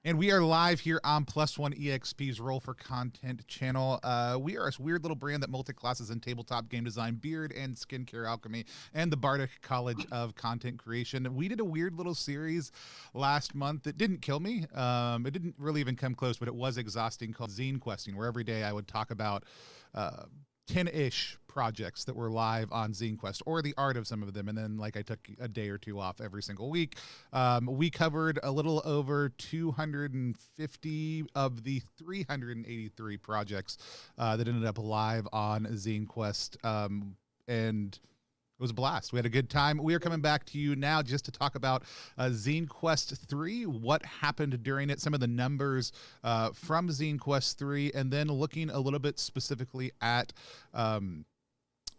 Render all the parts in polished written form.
And we are live here on Plus One EXP's Roll for Content channel. We are a weird little brand that multi-classes in tabletop game design, beard and skincare alchemy, and the Bardic College of Content Creation. We did a weird little series last month that didn't kill me. It didn't really even come close, but it was exhausting, called Zine Questing, where every day I would talk about 10-ish projects that were live on Zine Quest, or the art of some of them, and then I took a day or two off every single week. We covered a little over 250 of the 383 projects that ended up live on Zine Quest, and it was a blast. We had a good time. We are coming back to you now just to talk about Zine Quest 3, what happened during it, some of the numbers from Zine Quest 3, and then looking a little bit specifically at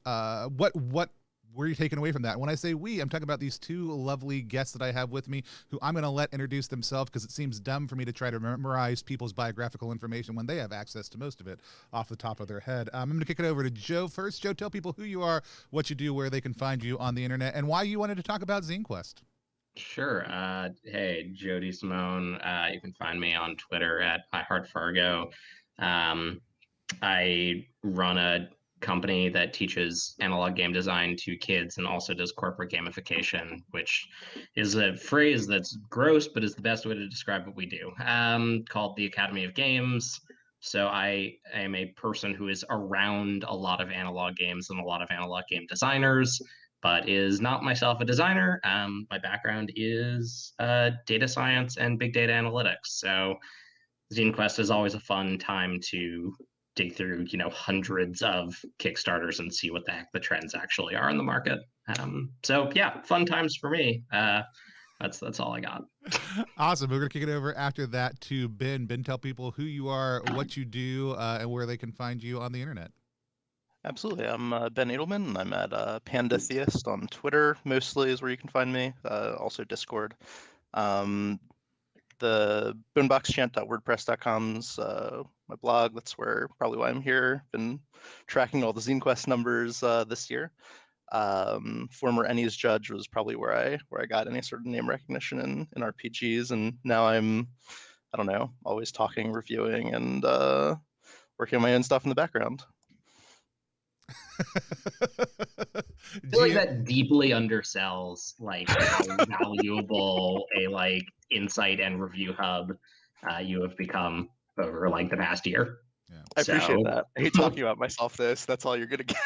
what were you taking away from that? When I say we, I'm talking about these two lovely guests that I have with me, who I'm going to let introduce themselves, because it seems dumb for me to try to memorize people's biographical information when they have access to most of it off the top of their head. I'm going to kick it over to Joe first. Joe, tell people who you are, what you do, where they can find you on the internet, and why you wanted to talk about Zine Quest. Sure. Hey, Joe DiSimone. You can find me on Twitter at iHeartFargo. I run a company that teaches analog game design to kids and also does corporate gamification, which is a phrase that's gross, but is the best way to describe what we do, called the Academy of Games. So I am a person who is around a lot of analog games and a lot of analog game designers, but is not myself a designer. My background is data science and big data analytics. So Zine Quest is always a fun time to dig through, hundreds of Kickstarters and see what the heck the trends actually are in the market. So yeah, fun times for me. That's all I got. Awesome. We're going to kick it over after that to Ben. Ben, tell people who you are, what you do, and where they can find you on the internet. Absolutely. I'm Ben Adleman, and I'm at Panda Theist on Twitter, mostly is where you can find me, also Discord. The boomboxchant.wordpress.com's my blog. That's probably why I'm here. Been tracking all the Zine Quest numbers this year. Former Ennies judge was probably where I got any sort of name recognition in RPGs, and now I'm, I don't know, always talking, reviewing, and working on my own stuff in the background. I feel like that deeply undersells how valuable a insight and review hub you have become over the past year. Yeah. I appreciate that. I hate talking about myself. That's all you're gonna get.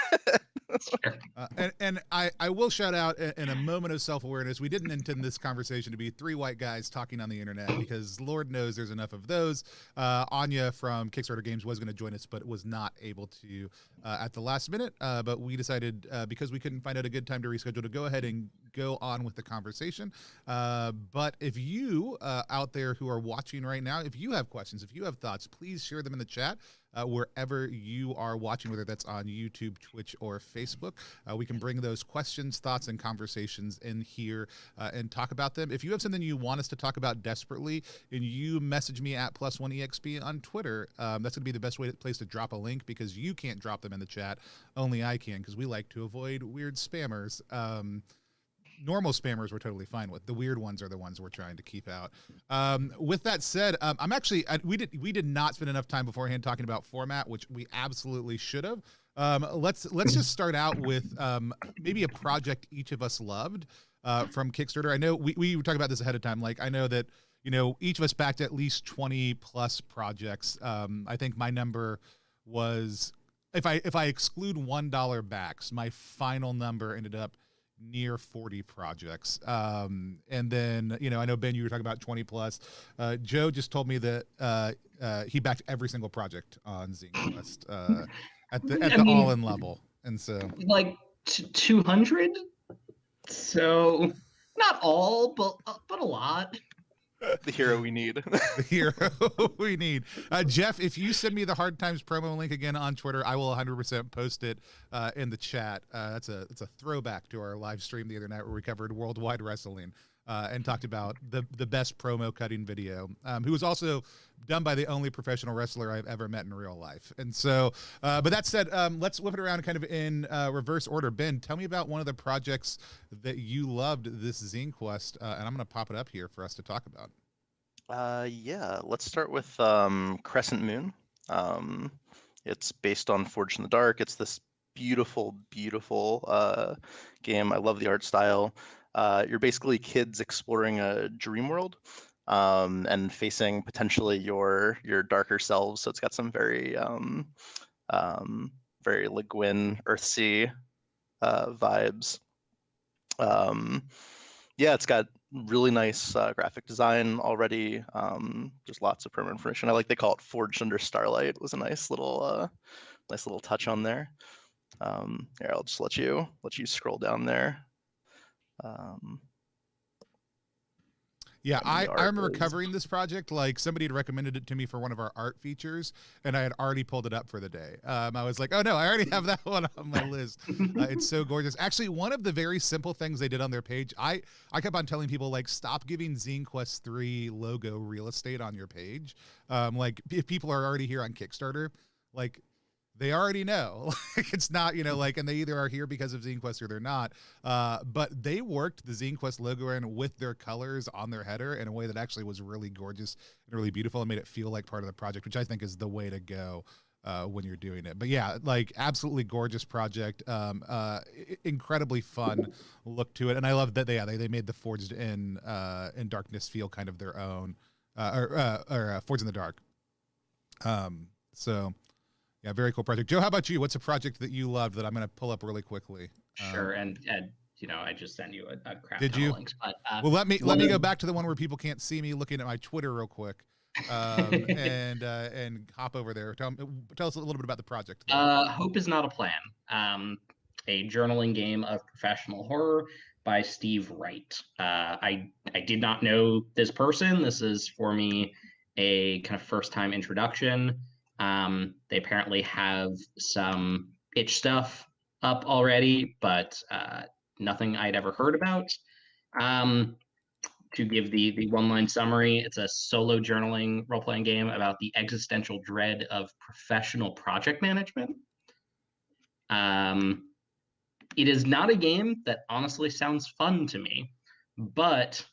And I will shout out in a moment of self-awareness. We didn't intend this conversation to be three white guys talking on the internet, because Lord knows there's enough of those. Anya from Kickstarter Games was going to join us, but was not able to at the last minute. But we decided, because we couldn't find out a good time to reschedule, to go ahead and go on with the conversation. But if you out there who are watching right now, if you have questions, if you have thoughts, please share them in the chat. Wherever you are watching, whether that's on YouTube, Twitch, or Facebook, we can bring those questions, thoughts, and conversations in here and talk about them. If you have something you want us to talk about desperately, and you message me at +1EXP on Twitter, that's going to be the best place to drop a link, because you can't drop them in the chat. Only I can, because we like to avoid weird spammers. Normal spammers we're totally fine with. The weird ones are the ones we're trying to keep out. With that said, I'm actually, we did not spend enough time beforehand talking about format, which we absolutely should have. Let's just start out with maybe a project each of us loved from Kickstarter. I know we were talking about this ahead of time. I know that each of us backed at least 20 plus projects. I think my number was, if I exclude $1 backs, my final number ended up near 40 projects. And then, I know, Ben, you were talking about 20 plus. Joe just told me that he backed every single project on Zine Quest at the all-in level. And so 200. So not all, but a lot. The hero we need. The hero we need. Jeff, if you send me the Hard Times promo link again on Twitter, I will 100% post it in the chat. It's a throwback to our live stream the other night where we covered Worldwide Wrestling and talked about the best promo cutting video, who was also done by the only professional wrestler I've ever met in real life. And so, but that said, let's whip it around kind of in reverse order. Ben, tell me about one of the projects that you loved this Zine Quest, and I'm going to pop it up here for us to talk about. Yeah, let's start with Crescent Moon. Um, it's based on Forged in the Dark. It's this beautiful, beautiful game. I love the art style. You're basically kids exploring a dream world and facing potentially your darker selves. So it's got some very Le Guin, Earthsea vibes. Yeah, it's got really nice graphic design already. There's lots of permanent information. I like they call it Forged Under Starlight. It was a nice little touch on there. Here, I'll just let you scroll down there. Yeah, And the I art remember is covering this project. Like somebody had recommended it to me for one of our art features, and I had already pulled it up for the day. I was like, oh no, I already have that one on my list. It's so gorgeous. Actually, one of the very simple things they did on their page, I kept on telling people like, stop giving Zine Quest 3 logo real estate on your page. Like if people are already here on Kickstarter, like they already know. Like it's not, like, and they either are here because of Zine Quest or they're not. But they worked the Zine Quest logo in with their colors on their header in a way that actually was really gorgeous and really beautiful and made it feel like part of the project, which I think is the way to go when you're doing it. But yeah, like absolutely gorgeous project. Incredibly fun look to it. And I love that they made the Forged in Darkness feel kind of their own, or Forged in the Dark. So yeah, very cool project. Joe, how about you? What's a project that you loved that I'm going to pull up really quickly? Sure, and I just sent you a crap Did ton you? of links, but Well, let me go back to the one where people can't see me looking at my Twitter real quick, and hop over there. Tell us a little bit about the project. Hope is Not a Plan, a journaling game of professional horror by Steve Wright. I did not know this person. This is for me a kind of first time introduction. They apparently have some itch stuff up already, but nothing I'd ever heard about. To give the one line summary, it's a solo journaling role playing game about the existential dread of professional project management. It is not a game that honestly sounds fun to me, but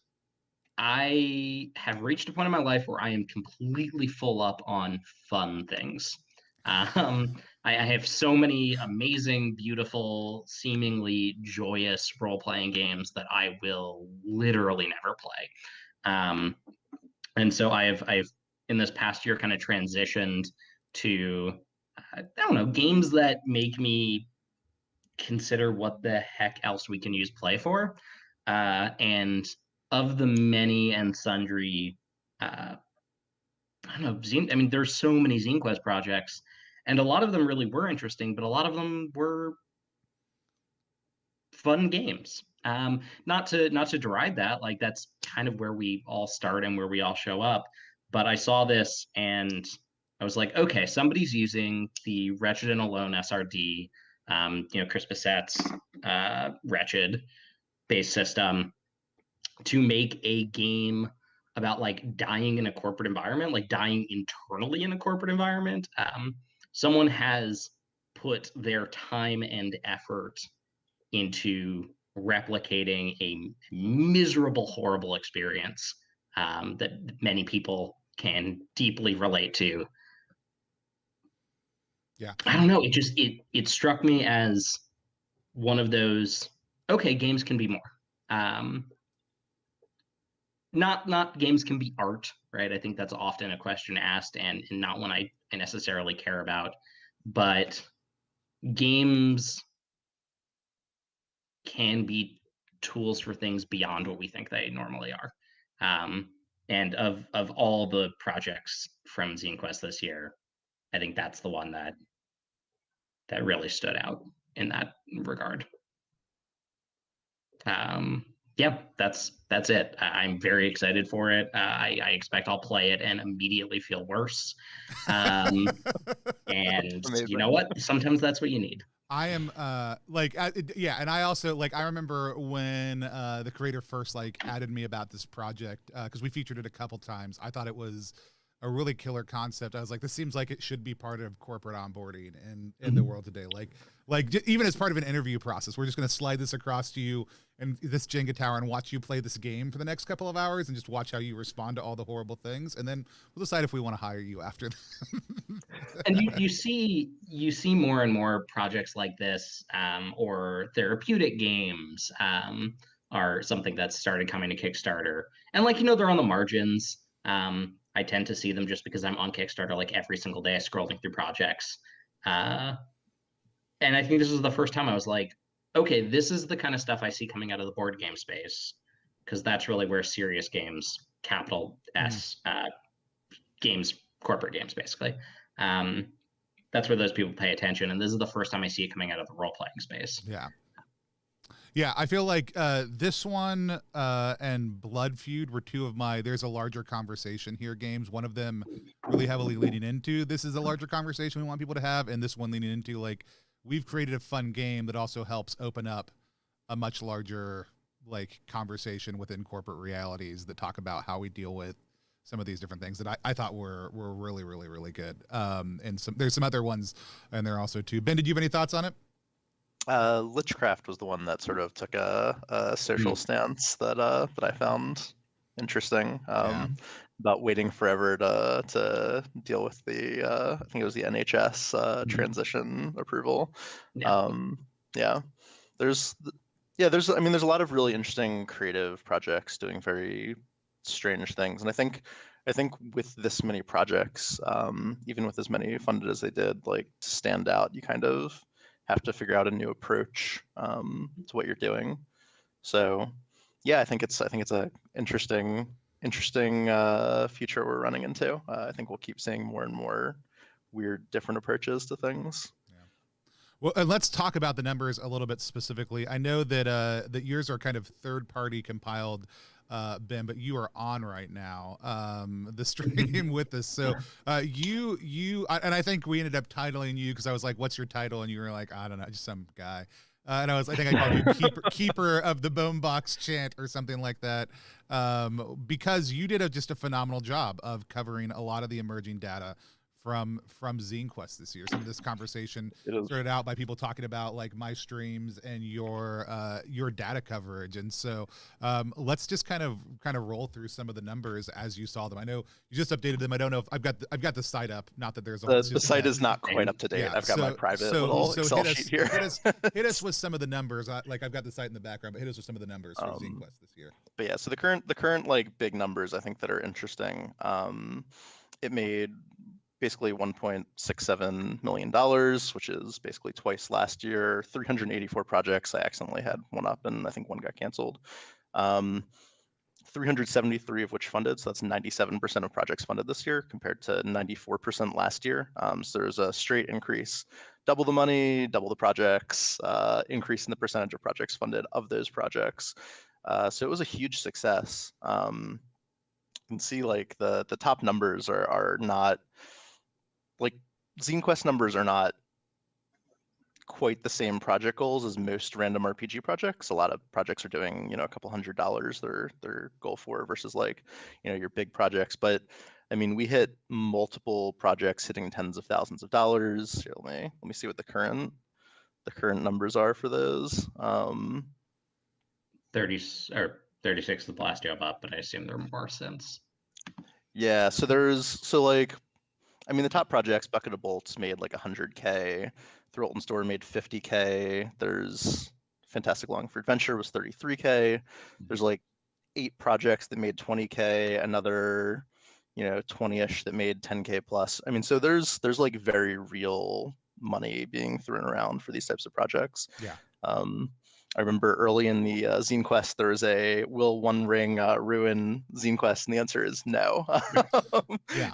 I have reached a point in my life where I am completely full up on fun things. I have so many amazing, beautiful, seemingly joyous role-playing games that I will literally never play. And so I've in this past year kind of transitioned to I don't know, games that make me consider what the heck else we can use play for. And of the many and sundry, I don't know, I mean, there's so many Zine Quest projects, and a lot of them really were interesting, but a lot of them were fun games. Not to deride that, like that's kind of where we all start and where we all show up. But I saw this and I was like, okay, somebody's using the Wretched and Alone SRD, Chris Bissett's Wretched based system to make a game about like dying in a corporate environment, like dying internally in a corporate environment. Someone has put their time and effort into replicating a miserable, horrible experience that many people can deeply relate to. Yeah, I don't know. It struck me as one of those. Okay, games can be more. Not games can be art, right? I think that's often a question asked, and not one I necessarily care about. But games can be tools for things beyond what we think they normally are. And of all the projects from Zine Quest this year, I think that's the one that really stood out in that regard. Yeah, that's it. I'm very excited for it. I expect I'll play it and immediately feel worse. And you know what? Sometimes that's what you need. I am yeah, and I also like I remember when the creator first like added me about this project because we featured it a couple times. I thought it was a really killer concept. I was like, this seems like it should be part of corporate onboarding in the world today. Like Like even as part of an interview process, we're just going to slide this across to you and this Jenga tower and watch you play this game for the next couple of hours and just watch how you respond to all the horrible things, and then we'll decide if we want to hire you after that. And you see more and more projects like this, or therapeutic games, are something that's started coming to Kickstarter, and like they're on the margins. I tend to see them just because I'm on Kickstarter like every single day, scrolling through projects. And I think this is the first time I was like, okay, this is the kind of stuff I see coming out of the board game space, because that's really where serious games, capital S, games, corporate games, basically. That's where those people pay attention. And this is the first time I see it coming out of the role-playing space. Yeah. Yeah, I feel like this one and Blood Feud were two of my There's a Larger Conversation Here games. One of them really heavily leading into this is a larger conversation we want people to have, and this one leaning into like we've created a fun game that also helps open up a much larger like conversation within corporate realities that talk about how we deal with some of these different things that I thought were really, really, really good. And there's some other ones and there also too. Ben, did you have any thoughts on it? Lichcraft was the one that sort of took a social stance that I found interesting. About waiting forever to deal with the I think it was the NHS transition approval. There's I mean there's a lot of really interesting creative projects doing very strange things, and I think with this many projects, even with as many funded as they did, like to stand out, you kind of have to figure out a new approach to what you're doing. So yeah, I think it's a interesting future we're running into. I think we'll keep seeing more and more weird different approaches to things. Well, and let's talk about the numbers a little bit specifically. I know that that yours are kind of third-party compiled, Ben, but you are on right now the stream with us. So you and I think we ended up titling you because I was like, "What's your title?" And you were like, "I don't know, just some guy." And I think I called you keeper of the bone box chant or something like that, because you did just a phenomenal job of covering a lot of the emerging data from Zine Quest this year. Some of this conversation started out by people talking about like my streams and your data coverage, and so let's just kind of roll through some of the numbers as you saw them. I know you just updated them. I don't know if I've got the site up. Not that there's the site is not quite up to date. I've got my private little Excel sheet here. Hit us with some of the numbers. Like I've got the site in the background, but hit us with some of the numbers for Zine Quest this year. But yeah, so the current like big numbers I think that are interesting. It made basically $1.67 million, which is basically twice last year. 384 projects. I accidentally had one up and I think one got canceled. 373 of which funded, so that's 97% of projects funded this year compared to 94% last year. So there's a straight increase, double the money, double the projects, increase in the percentage of projects funded of those projects. So it was a huge success. You can see like the top numbers are not, like Zine Quest numbers are not quite the same project goals as most random RPG projects. A lot of projects are doing, a couple $100 their goal for versus like, your big projects. But I mean, we hit multiple projects hitting tens of thousands of dollars. Here, let me see what the current numbers are for those. 30 or 36 is the last job up, but I assume there are more since. Yeah, so the top projects, Bucket of Bolts made like 100K, Thrilton Store made 50K, there's Fantastic Long for Adventure was 33K, there's like 8 projects that made 20K, another 20ish that made 10K plus. I mean, so there's like very real money being thrown around for these types of projects. Yeah. I remember early in the Zine Quest, there was a will One Ring ruin Zine Quest, and the answer is no.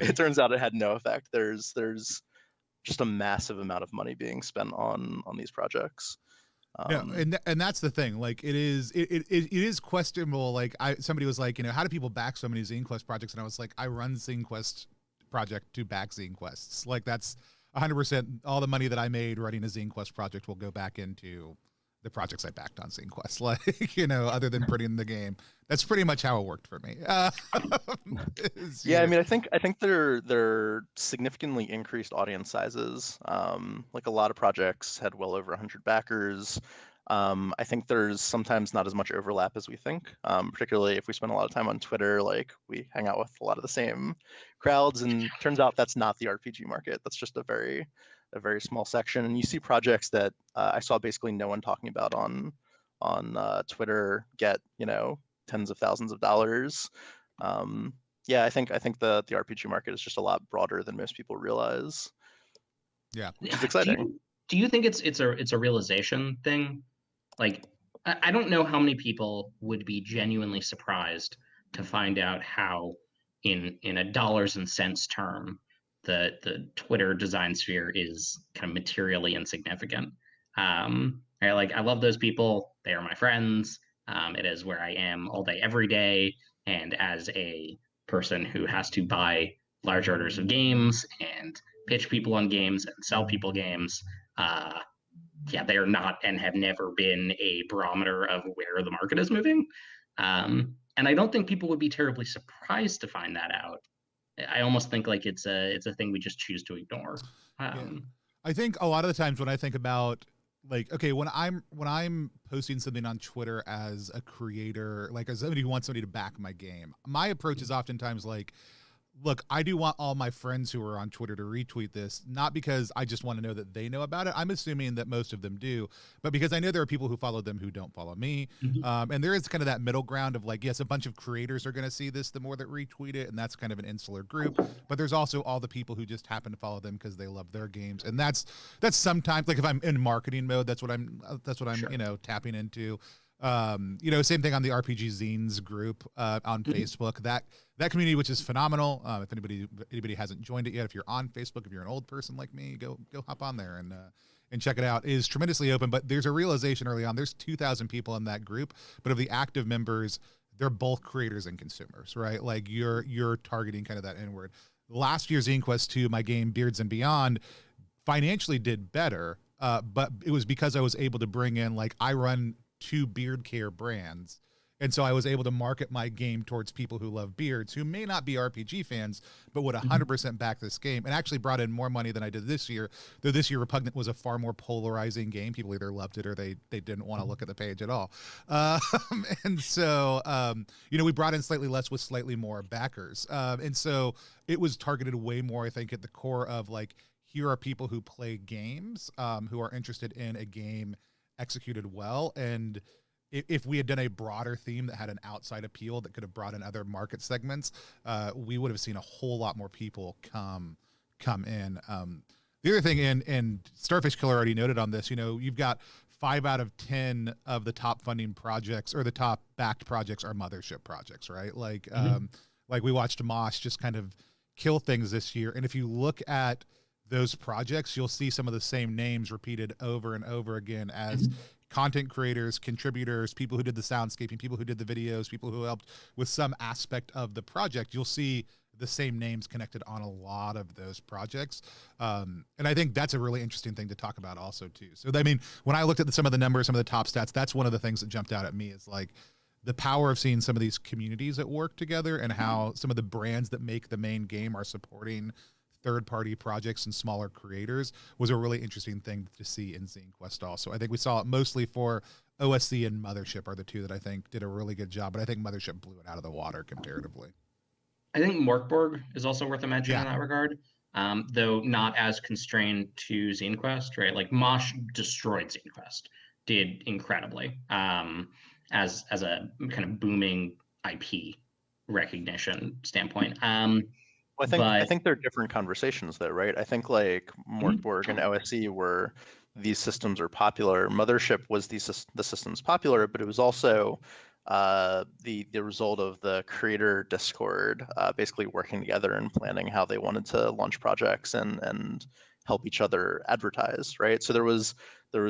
It turns out it had no effect. There's just a massive amount of money being spent on these projects. And that's the thing. Like it is questionable. Like somebody was like, how do people back so many Zine Quest projects? And I was like, I run Zine Quest project to back Zine Quests. Like that's 100% all the money that I made running a Zine Quest project will go back into the projects I backed on Zine Quest. Like, you know, other than putting the game, that's pretty much how it worked for me. Yeah, I mean, I think they're significantly increased audience sizes. Like a lot of projects had well over 100 backers. I think there's sometimes not as much overlap as we think, particularly if we spend a lot of time on Twitter. Like we hang out with a lot of the same crowds, and turns out that's not the RPG market. That's just a very small section. And you see projects that I saw basically no one talking about on Twitter get, you know, tens of thousands of dollars. Yeah, I think the RPG market is just a lot broader than most people realize. Yeah, which is exciting. Do you think it's a realization thing? Like, I don't know how many people would be genuinely surprised to find out how, in a dollars and cents term, the Twitter design sphere is kind of materially insignificant. Right? Like, I love those people; they are my friends. It is where I am all day, every day, and as a person who has to buy large orders of games and pitch people on games and sell people games, yeah, they are not and have never been a barometer of where the market is moving. And I don't think people would be terribly surprised to find that out. I almost think like it's a thing we just choose to ignore. Yeah. I think a lot of the times when I think about, like, okay, when I'm posting something on Twitter as a creator, like as somebody who wants somebody to back my game, my approach is oftentimes like, look, I do want all my friends who are on Twitter to retweet this, not because I just want to know that they know about it. I'm assuming that most of them do, but because I know there are people who follow them who don't follow me. Mhm. And there is kind of that middle ground of like, yes, a bunch of creators are going to see this the more that retweet it, and that's kind of an insular group. But there's also all the people who just happen to follow them because they love their games, and that's sometimes, like, if I'm in marketing mode, that's what I'm Sure. you know, tapping into. You know, same thing on the RPG Zines group on Facebook. That community, which is phenomenal. If anybody hasn't joined it yet, if you're on Facebook, if you're an old person like me, go hop on there and check it out. It is tremendously open. But there's a realization early on. There's 2,000 people in that group, but of the active members, they're both creators and consumers, right? Like you're targeting kind of that inward. Last year's Zine Quest 2, my game Beards and Beyond, financially did better, but it was because I was able to bring in, like, I run 2 beard care brands, and so I was able to market my game towards people who love beards, who may not be RPG fans, but would 100% back this game, and actually brought in more money than I did this year. Though this year Repugnant was a far more polarizing game. People either loved it or they didn't want to look at the page at all. And so, you know, we brought in slightly less with slightly more backers. And so it was targeted way more, I think, at the core of, like, here are people who play games, who are interested in a game executed well. And if we had done a broader theme that had an outside appeal that could have brought in other market segments, we would have seen a whole lot more people come in. The other thing, and Starfish Killer already noted on this, you know, you've got 5 out of 10 of the top funding projects, or the top backed projects, are mothership projects, right? Like, like we watched Mosh just kind of kill things this year. And if you look at those projects, you'll see some of the same names repeated over and over again as content creators, contributors, people who did the soundscaping, people who did the videos, people who helped with some aspect of the project. You'll see the same names connected on a lot of those projects. And I think that's a really interesting thing to talk about also too. So, I mean, when I looked at some of the numbers, some of the top stats, that's one of the things that jumped out at me, is like the power of seeing some of these communities at work together, and how some of the brands that make the main game are supporting third-party projects and smaller creators was a really interesting thing to see in Zine Quest also. I think we saw it mostly for OSC and Mothership are the two that I think did a really good job, but I think Mothership blew it out of the water comparatively. I think Morkborg is also worth a mention Yeah. in that regard, though not as constrained to Zine Quest, right? Like Mosh destroyed Zine Quest, did incredibly, as a kind of booming IP recognition standpoint. Well, I think they're different conversations though, right? I think like Morkborg and OSC were, these systems are popular. Mothership was the systems popular, but it was also the result of the creator Discord basically working together and planning how they wanted to launch projects and help each other advertise, right? So there was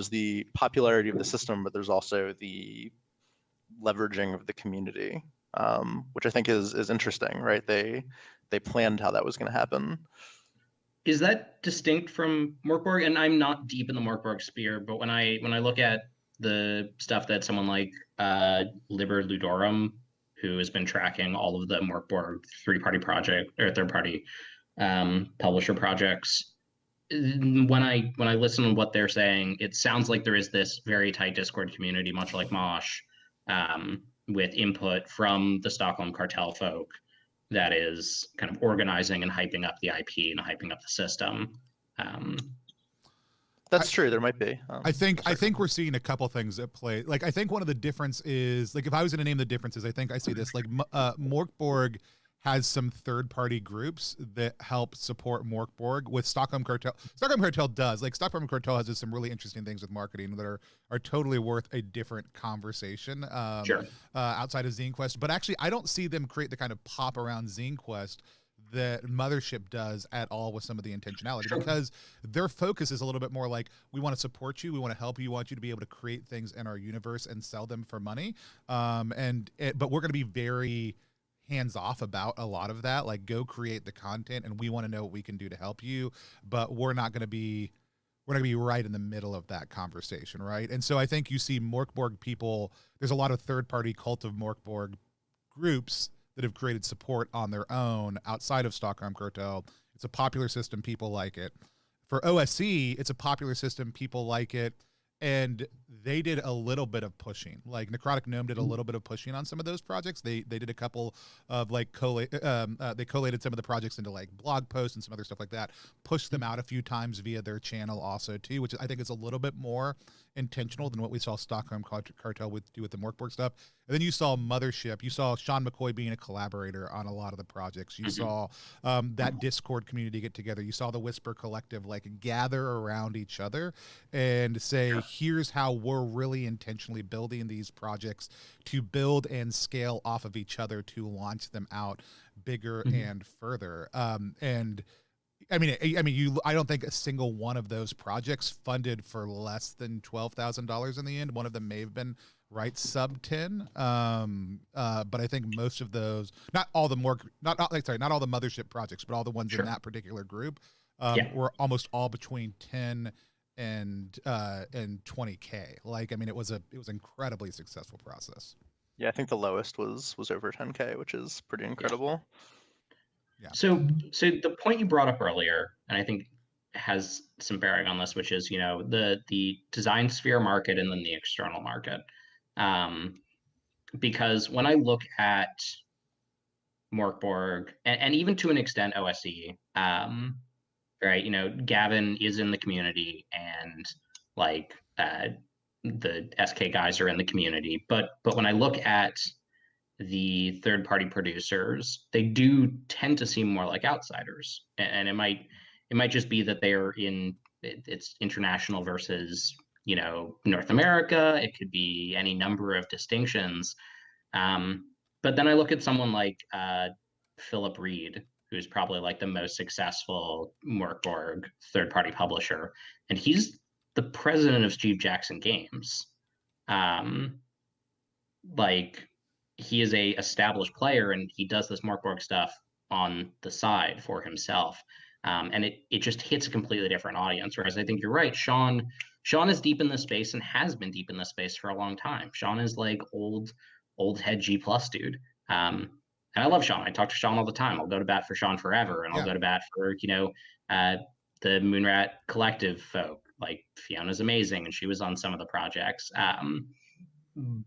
the popularity of the system, but there's also the leveraging of the community, which I think is interesting, right? They planned how that was going to happen. Is that distinct from Morkborg? And I'm not deep in the Morkborg sphere, but when I look at the stuff that someone like Liber Ludorum, who has been tracking all of the Morkborg third-party publisher projects, when I listen to what they're saying, it sounds like there is this very tight Discord community, much like Mosh, with input from the Stockholm Cartel folk that is kind of organizing and hyping up the IP and hyping up the system. That's true. There might be. I think we're seeing a couple things at play. Like, I think one of the difference is, like, if I was going to name the differences, I think I see this. Like, Morkborg has some third-party groups that help support Morkborg with Stockholm Cartel. Stockholm Cartel does. Like, Stockholm Cartel has some really interesting things with marketing that are totally worth a different conversation outside of Zine Quest. But actually, I don't see them create the kind of pop around Zine Quest that Mothership does at all with some of the intentionality, because their focus is a little bit more like, we want to support you, we want to help you, we want you to be able to create things in our universe and sell them for money. But we're going to be very hands off about a lot of that. Like, go create the content, and we want to know what we can do to help you, but we're not going to be right in the middle of that conversation, right? And so I think you see Morkborg people, there's a lot of third-party Cult of Morkborg groups that have created support on their own outside of Stockholm Cartel. It's a popular system, people like it. For OSC, it's a popular system, people like it, and they did a little bit of pushing. Like, Necrotic Gnome did a little bit of pushing on some of those projects. They did a couple of, like, they collated some of the projects into, like, blog posts and some other stuff like that, pushed them out a few times via their channel also too, which I think is a little bit more intentional than what we saw Stockholm Cartel do with the Morkborg stuff. And then you saw Mothership. You saw Sean McCoy being a collaborator on a lot of the projects. You saw that Discord community get together. You saw the Whisper Collective, like, gather around each other and say, here's how we're really intentionally building these projects to build and scale off of each other to launch them out bigger and further. And I don't think a single one of those projects funded for less than $12,000 in the end. One of them may have been sub 10. But I think most of those, not all the Mothership projects, but all the ones in that particular group, were almost all between 10 and 20K. Like, I mean, it was incredibly successful process. Yeah, I think the lowest was over 10K, which is pretty incredible. Yeah. So the point you brought up earlier, and I think has some bearing on this, which is, the design sphere market and then the external market. Because when I look at Morkborg and even to an extent OSE, right, Gavin is in the community, and like the SK guys are in the community, but when I look at the third-party producers, they do tend to seem more like outsiders, and it might just be that they are it's international versus North America. It could be any number of distinctions, but then I look at someone like Philip Reed, who's probably like the most successful Morkborg third-party publisher, and he's the president of Steve Jackson Games. Like, he is a established player, and he does this Morkborg stuff on the side for himself. And it just hits a completely different audience. Whereas I think you're right, Sean is deep in this space and has been deep in this space for a long time. Sean is like old head G+ dude. And I love Sean. I talk to Sean all the time. I'll go to bat for Sean forever, and I'll go to bat for the Moonrat Collective folk. Like, Fiona's amazing, and she was on some of the projects.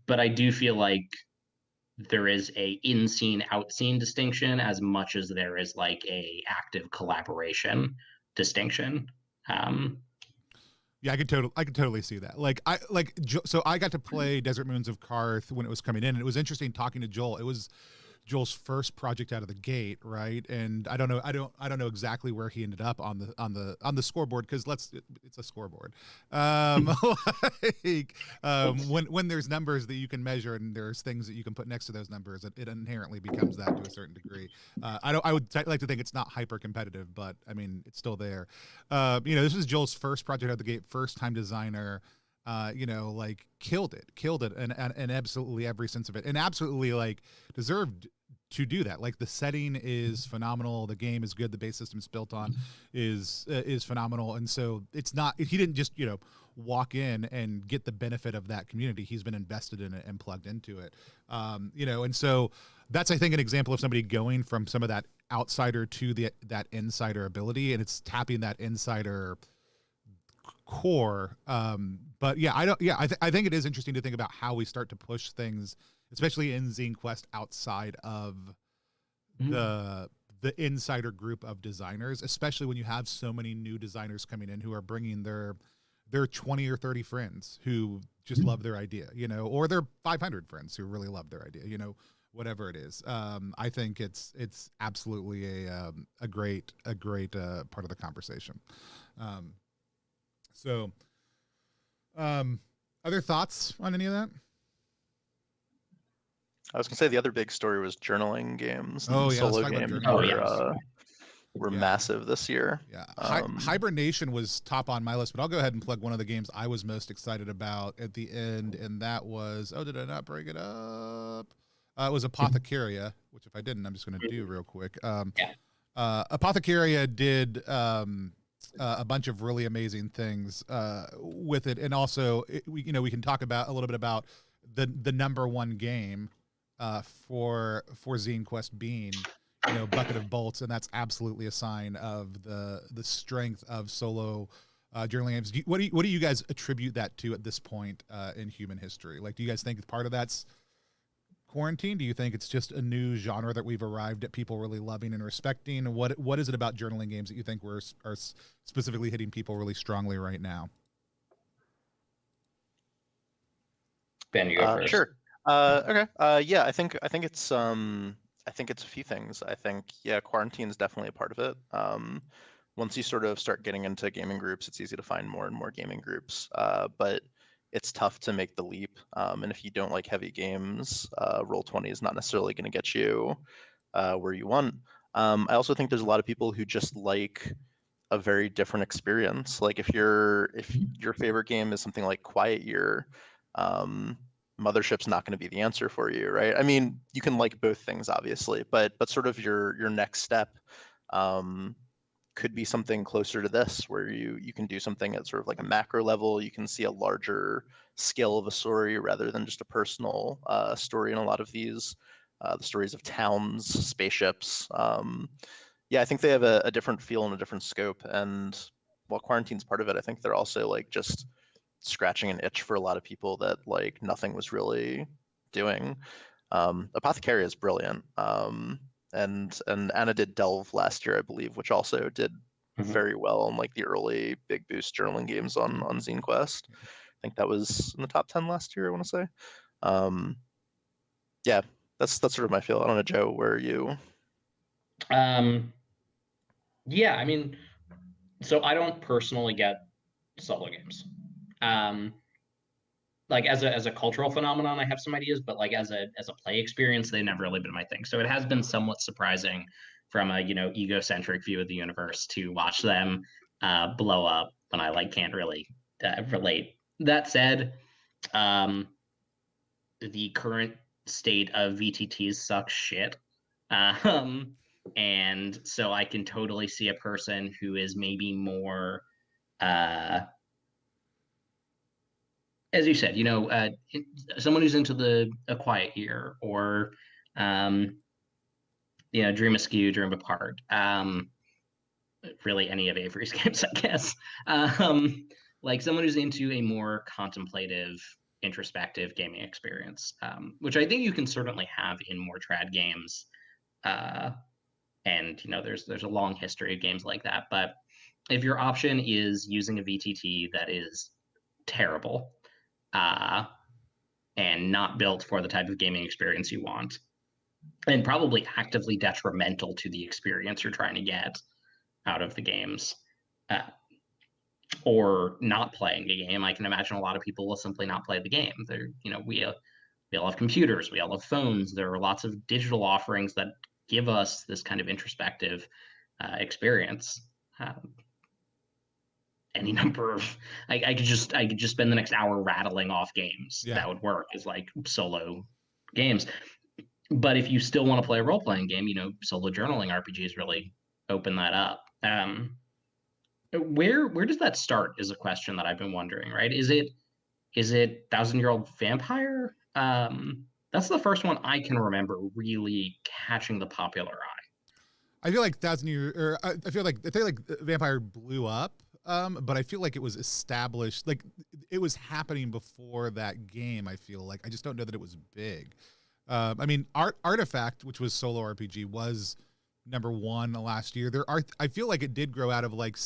But I do feel like there is a in-scene, out-scene distinction as much as there is like a active collaboration distinction. Yeah, I could totally see that. So I got to play Desert Moons of Karth when it was coming in, and it was interesting talking to Joel. It was Joel's first project out of the gate, right? And I don't know exactly where he ended up on the scoreboard, because it's a scoreboard. When there's numbers that you can measure and there's things that you can put next to those numbers, it inherently becomes that to a certain degree. I would like to think it's not hyper competitive, but I mean, it's still there. This was Joel's first project out of the gate, first time designer. Killed it and absolutely every sense of it, and absolutely like deserved to do that. Like, the setting is phenomenal, the game is good, the base system's built on is phenomenal, and so it's not, he didn't just walk in and get the benefit of that community. He's been invested in it and plugged into it. And so that's, I think, an example of somebody going from some of that outsider to that insider ability, and it's tapping that insider core. But yeah, I think it is interesting to think about how we start to push things, especially in Zine Quest, outside of the insider group of designers, especially when you have so many new designers coming in who are bringing their 20 or 30 friends who just love their idea, or their 500 friends who really love their idea, whatever it is. I think it's absolutely a great part of the conversation. Other thoughts on any of that? I was gonna say the other big story was journaling games. Oh, yeah, solo let's talk about games journaling were massive this year. Yeah, Hibernation was top on my list, but I'll go ahead and plug one of the games I was most excited about at the end, and that was, did I not bring it up? It was Apothecaria, which if I didn't, I'm just going to do real quick. Apothecaria did a bunch of really amazing things with it, and also we can talk about a little bit about the number one game for Zine Quest being Bucket of Bolts, and that's absolutely a sign of the strength of solo journaling games. What do you guys attribute that to at this point in human history? Like, do you guys think part of that's quarantine? Do you think it's just a new genre that we've arrived at people really loving and respecting? What is it about journaling games that you think are specifically hitting people really strongly right now? Ben, you go first. Sure. Okay. Yeah, I think it's a few things. I think, quarantine is definitely a part of it. Once you sort of start getting into gaming groups, it's easy to find more and more gaming groups, but it's tough to make the leap. And if you don't like heavy games, Roll20 is not necessarily going to get you where you want. I also think there's a lot of people who just like a very different experience. Like if your favorite game is something like Quiet Year, Mothership's not going to be the answer for you, right? I mean, you can like both things, obviously, but sort of your next step could be something closer to this, where you can do something at sort of like a macro level. You can see a larger scale of a story rather than just a personal story in a lot of these, the stories of towns, spaceships. I think they have a different feel and a different scope. And while quarantine's part of it, I think they're also like just scratching an itch for a lot of people that like nothing was really doing. Apothecaria is brilliant. And Anna did Delve last year, I believe, which also did very well on like the early big boost journaling games on Zine Quest. I think that was in the top 10 last year, I want to say. That's sort of my feel. I don't know, Joe, where are you? I mean, so I don't personally get solo games. Like as a cultural phenomenon, I have some ideas, but like as a play experience, they've never really been my thing. So it has been somewhat surprising from a egocentric view of the universe to watch them blow up when I like can't really relate. That said, the current state of VTTs sucks shit. And so I can totally see a person who is maybe more as you said, someone who's into a Quiet Year or, Dream Askew, Dream Apart, really any of Avery's games, I guess. Like someone who's into a more contemplative, introspective gaming experience, which I think you can certainly have in more trad games. And, there's a long history of games like that. But if your option is using a VTT that is terrible, and not built for the type of gaming experience you want, and probably actively detrimental to the experience you're trying to get out of the games, or not playing a game. I can imagine a lot of people will simply not play the game. They're, we all have computers, we all have phones. There are lots of digital offerings that give us this kind of introspective experience. Any number of I could just spend the next hour rattling off games that would work as like solo games. But if you still want to play a role-playing game, solo journaling RPGs really open that up. And Where does that start is a question that I've been wondering, right? Is it 1,000-Year-Old Vampire? That's the first one I can remember really catching the popular eye. I feel like I feel like Vampire blew up, but I feel like it was established, like it was happening before that game. I feel like I just don't know that it was big. I mean, Artifact, which was solo RPG, was #1 last year. I feel like it did grow out of like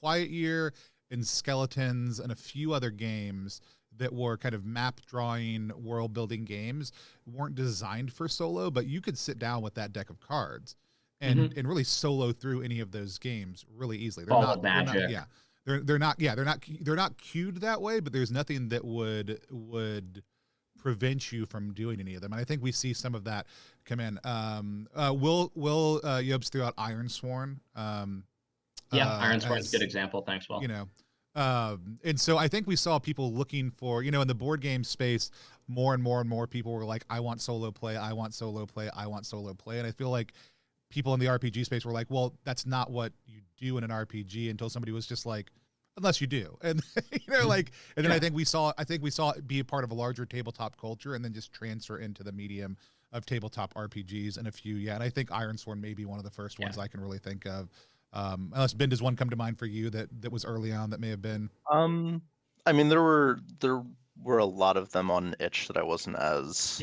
Quiet Year and Skeletons and a few other games that were kind of map drawing, world building games, weren't designed for solo, but you could sit down with that deck of cards and really solo through any of those games really easily. They're not queued that way, but there's nothing that would prevent you from doing any of them. And I think we see some of that come in. Will Yobes threw out Ironsworn. Ironsworn's a good example. Thanks, Will. You know, and so I think we saw people looking for, in the board game space, more and more people were like, I want solo play, I want solo play, I want solo play. And I feel like people in the RPG space were like, well, that's not what you do in an RPG, until somebody was just like, unless you do. And then I think we saw it be a part of a larger tabletop culture and then just transfer into the medium of tabletop RPGs and a few. Yeah. And I think Ironsworn may be one of the first ones I can really think of. Unless Ben, does one come to mind for you that was early on that may have been? I mean, there were a lot of them on Itch that I wasn't as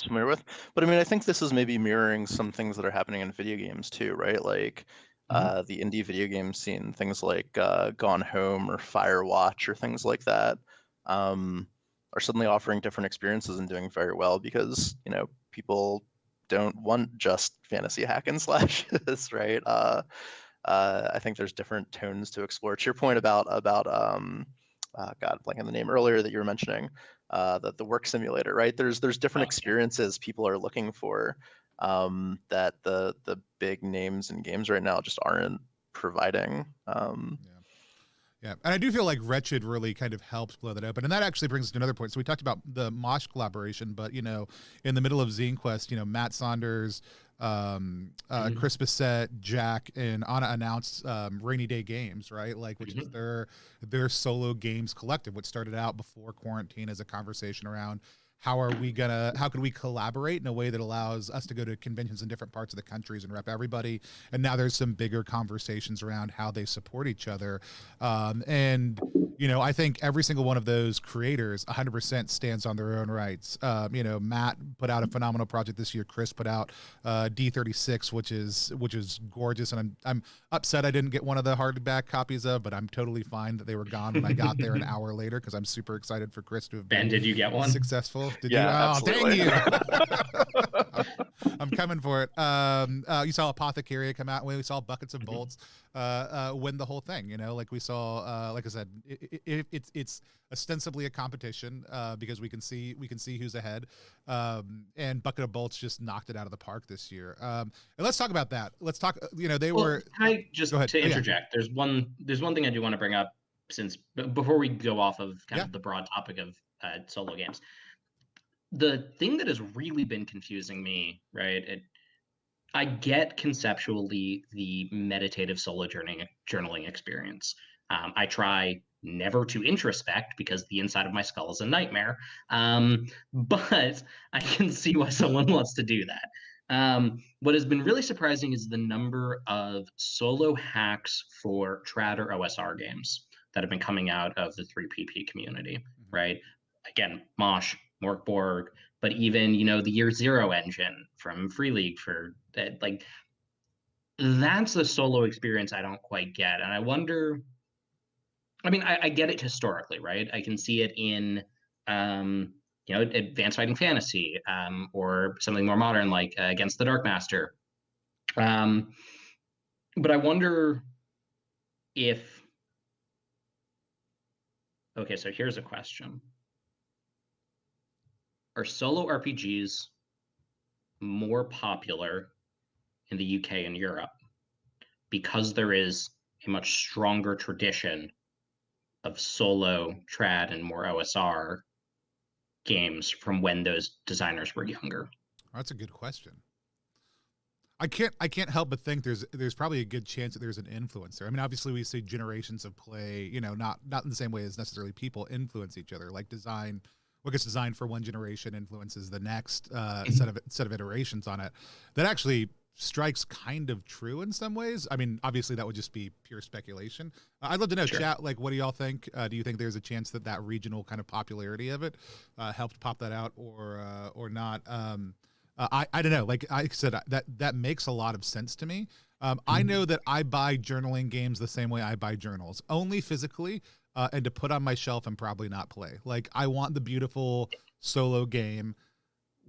familiar with, but I mean, I think this is maybe mirroring some things that are happening in video games too, right? Like the indie video game scene, things like Gone Home or Firewatch or things like that, are suddenly offering different experiences and doing very well because people don't want just fantasy hack and slashes, right? I think there's different tones to explore. To your point about God, blanking the name earlier that you were mentioning, the work simulator, right? There's different experiences people are looking for that the big names in games right now just aren't providing. Yeah, and I do feel like Wretched really kind of helps blow that open. And that actually brings us to another point. So we talked about the Mosh collaboration, but, in the middle of Zine Quest, Matt Saunders, Chris Bissett, Jack, and Anna announced Rainy Day Games, right? Which is their solo games collective, which started out before quarantine as a conversation around how can we collaborate in a way that allows us to go to conventions in different parts of the countries and rep everybody. And now there's some bigger conversations around how they support each other. And I think every single one of those creators 100% stands on their own rights. Matt put out a phenomenal project this year. Chris put out D36, which is gorgeous. And I'm upset I didn't get one of the hardback copies of, but I'm totally fine that they were gone when I got there an hour later, because I'm super excited for Chris to have been. Ben, did you get one? Successful? Did you? Absolutely. Oh, dang you. I'm coming for it. You saw Apothecary come out, and we saw Buckets of Bolts win the whole thing. We saw, like I said, it's ostensibly a competition because we can see who's ahead. And Bucket of Bolts just knocked it out of the park this year. And let's talk about that. Let's talk. They were. Can I just to interject? There's one thing I do want to bring up before we go off of kind of the broad topic of solo games. The thing that has really been confusing me, right? I get conceptually the meditative solo journaling experience. I try never to introspect because the inside of my skull is a nightmare. But I can see why someone wants to do that. What has been really surprising is the number of solo hacks for trad or OSR games that have been coming out of the 3PP community, right? Again, Mosh, Morkborg, but even, the Year Zero engine from Free League for that, that's a solo experience I don't quite get. And I wonder, I get it historically, right? I can see it in, Advanced Fighting Fantasy, or something more modern like Against the Dark Master. But I wonder if, okay, so here's a question. Are solo RPGs more popular in the UK and Europe because there is a much stronger tradition of solo trad and more OSR games from when those designers were younger? That's a good question. I can't help but think there's probably a good chance that there's an influencer. I mean, obviously we see generations of play, not in the same way as necessarily people influence each other. Like what gets designed for one generation influences the next set of iterations on it. That actually strikes kind of true in some ways. I mean, obviously that would just be pure speculation. I'd love to know, chat, like, what do y'all think? Do you think there's a chance that regional kind of popularity of it helped pop that out, or not? I don't know. Like I said, that makes a lot of sense to me. I know that I buy journaling games the same way I buy journals, only physically, and to put on my shelf and probably not play. Like, I want the beautiful solo game.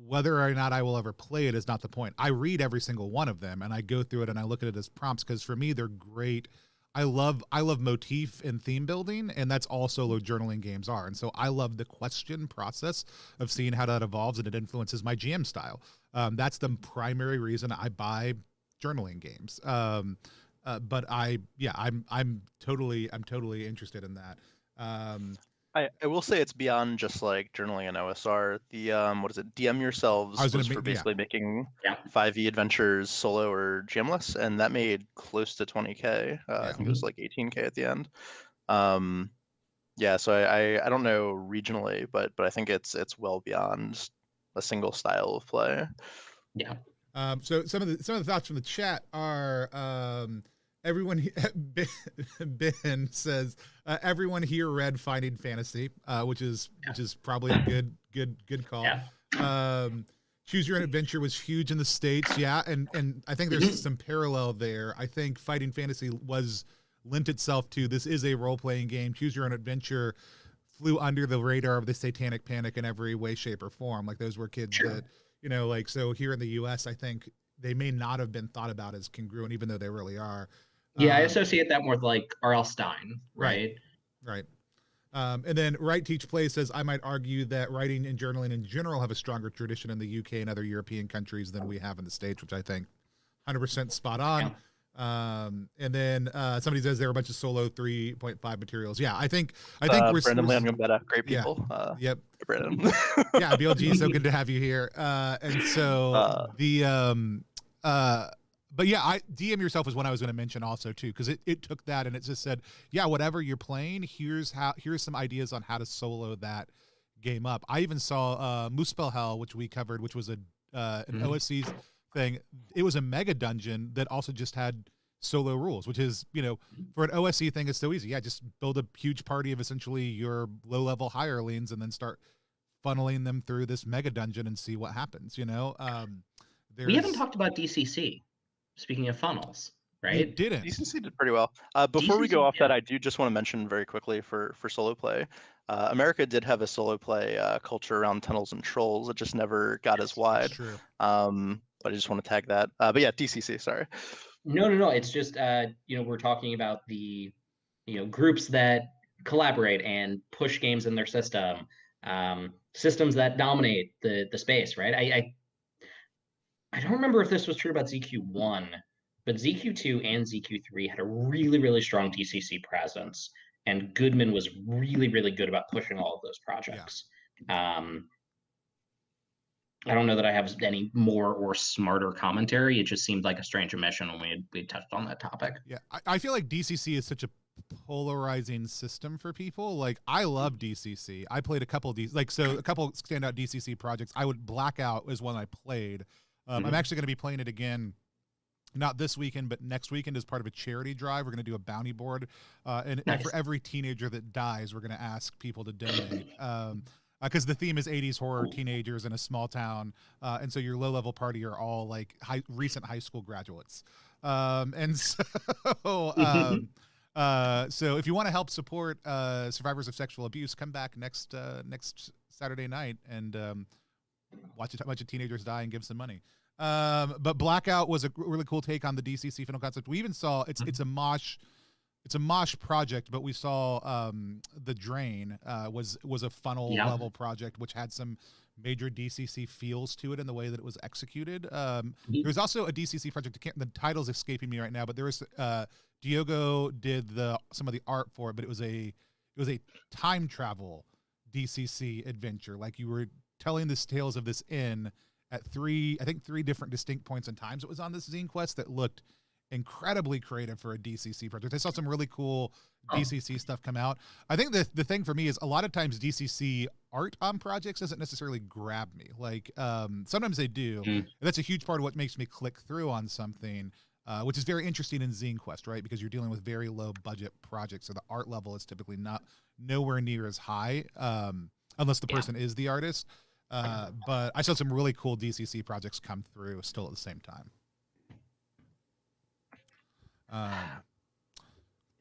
Whether or not I will ever play it is not the point. I read every single one of them, and I go through it and I look at it as prompts, because for me they're great. I love motif and theme building, and that's all solo journaling games are. And so I love the question process of seeing how that evolves, and it influences my GM style. That's the primary reason I buy journaling games. But I'm totally interested in that. I will say it's beyond just like journaling and OSR. The what is it? DM yourselves was for basically making 5e adventures solo or GMless, and that made close to 20K. I think it was like 18K at the end. So I don't know regionally, but I think it's well beyond a single style of play. Yeah. So some of the thoughts from the chat are everyone. Ben says everyone here read Finding Fantasy, which is probably a good call. Yeah. Choose Your Own Adventure was huge in the States, and I think there's some parallel there. I think Fighting Fantasy lent itself to, this is a role-playing game. Choose Your Own Adventure flew under the radar of the Satanic Panic in every way, shape, or form. Like, those were kids that, like, so here in the US, I think they may not have been thought about as congruent, even though they really are. Yeah, I associate that more with like R.L. Stine, right? Right. And then Write Teach Play says, I might argue that writing and journaling in general have a stronger tradition in the UK and other European countries than we have in the States, which I think 100% spot on. Yeah. And then somebody says there are a bunch of solo 3.5 materials. Yeah, I think Brandon Langambetta, great people. Yep. Brandon. Yeah, BLG, so good to have you here. And so but yeah, DM yourself is one I was going to mention also too, because it took that and it just said, yeah, whatever you're playing, here's some ideas on how to solo that game up. I even saw Muspel Hell, which we covered, which was an OSC thing. It was a mega dungeon that also just had solo rules, which is, for an OSC thing, it's so easy. Yeah, just build a huge party of essentially your low-level hirelings and then start funneling them through this mega dungeon and see what happens. We haven't talked about DCC. Speaking of funnels, right? It didn't. DCC did pretty well. Before we go off that, I do just want to mention very quickly for solo play. America did have a solo play culture around tunnels and trolls. It just never got as wide. That's true. But I just want to tag that. But yeah, DCC, sorry. No. It's just, we're talking about the, groups that collaborate and push games in their system, systems that dominate the space, right? I don't remember if this was true about ZQ1, but ZQ2 and ZQ3 had a really, really strong DCC presence, and Goodman was really, really good about pushing all of those projects. Yeah. I don't know that I have any more or smarter commentary. It just seemed like a strange omission when we touched on that topic. Yeah, I feel like DCC is such a polarizing system for people. Like, I love DCC. I played a couple of these, a couple standout DCC projects. Blackout is one I played. I'm actually going to be playing it again, not this weekend, but next weekend as part of a charity drive. We're going to do a bounty board, and for every teenager that dies, we're going to ask people to donate. Because the theme is 80s horror teenagers in a small town, and so your low-level party are all like recent high school graduates. And so, so if you want to help support survivors of sexual abuse, come back next Saturday night and watch a bunch of teenagers die and give some money. But Blackout was a really cool take on the DCC funnel concept. We even saw it's a mosh project, but we saw The Drain was a funnel level project, which had some major DCC feels to it in the way that it was executed. There's also a DCC project. The title's escaping me right now, but there was Diogo did some of the art for it, but it was a time travel DCC adventure. Like, you were telling the tales of this inn, at three different distinct points in times it was on this Zine Quest that looked incredibly creative for a DCC project. I saw some really cool DCC stuff come out. I think the thing for me is a lot of times DCC art on projects doesn't necessarily grab me. Like sometimes they do. And that's a huge part of what makes me click through on something, which is very interesting in Zine Quest, right? Because you're dealing with very low budget projects, so the art level is typically nowhere near as high, unless the person is the artist. But I saw some really cool DCC projects come through still at the same time.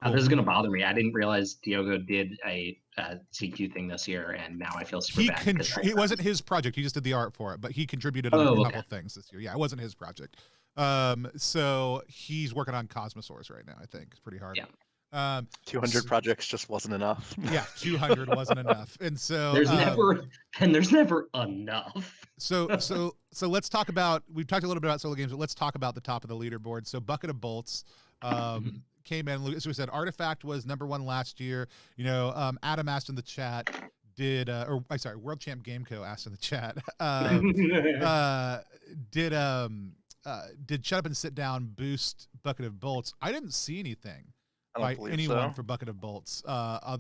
Cool. This is going to bother me. I didn't realize Diogo did a CQ thing this year, and now I feel super bad. It wasn't his project. He just did the art for it, but he contributed on a couple things this year. Yeah, it wasn't his project. So he's working on Cosmosaurs right now, I think. It's pretty hard. Yeah. 200 projects just wasn't enough. Yeah, 200 wasn't enough. And so there's never enough. So let's talk about, we've talked a little bit about solo games, but let's talk about the top of the leaderboard. So Bucket of Bolts came in, as we said, Artifact was #1 last year. You know, Adam asked in the chat, World Champ Gameco asked in the chat, did Shut Up and Sit Down boost Bucket of Bolts? I didn't see anything by anyone for Bucket of Bolts,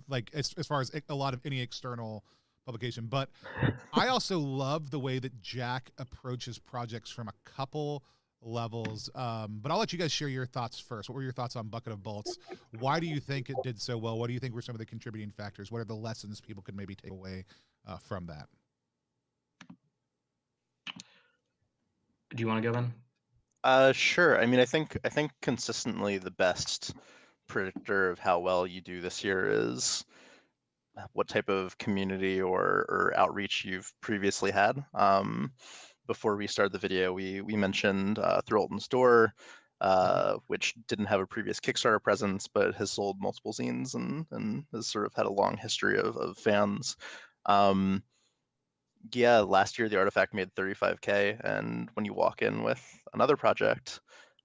like as far as a lot of any external publication. But I also love the way that Jack approaches projects from a couple levels. But I'll let you guys share your thoughts first. What were your thoughts on Bucket of Bolts? Why do you think it did so well? What do you think were some of the contributing factors? What are the lessons people could maybe take away from that? Do you want to go, Ben? Sure. I mean, I think consistently the best predictor of how well you do this year is what type of community or outreach you've previously had. Before we started the video, we mentioned Through Alton's Door, which didn't have a previous Kickstarter presence, but has sold multiple zines and has sort of had a long history of fans. Yeah, last year the Artifact made 35K, and when you walk in with another project,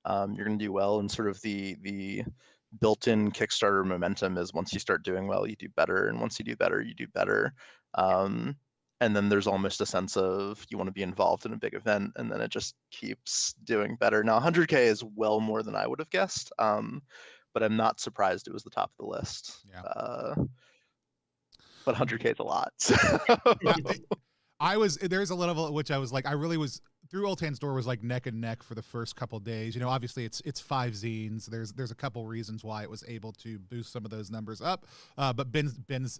you're going to do well. And sort of the built-in Kickstarter momentum is once you start doing well, you do better, and once you do better, you do better. And then there's almost a sense of you want to be involved in a big event, and then it just keeps doing better. Now, 100K is well more than I would have guessed, but I'm not surprised it was the top of the list. Yeah. But 100K is a lot. So. There's a level at which I was like, I really was, Through Alton's Door was like neck and neck for the first couple days. You know, obviously it's 5 zines. There's a couple reasons why it was able to boost some of those numbers up. But Ben's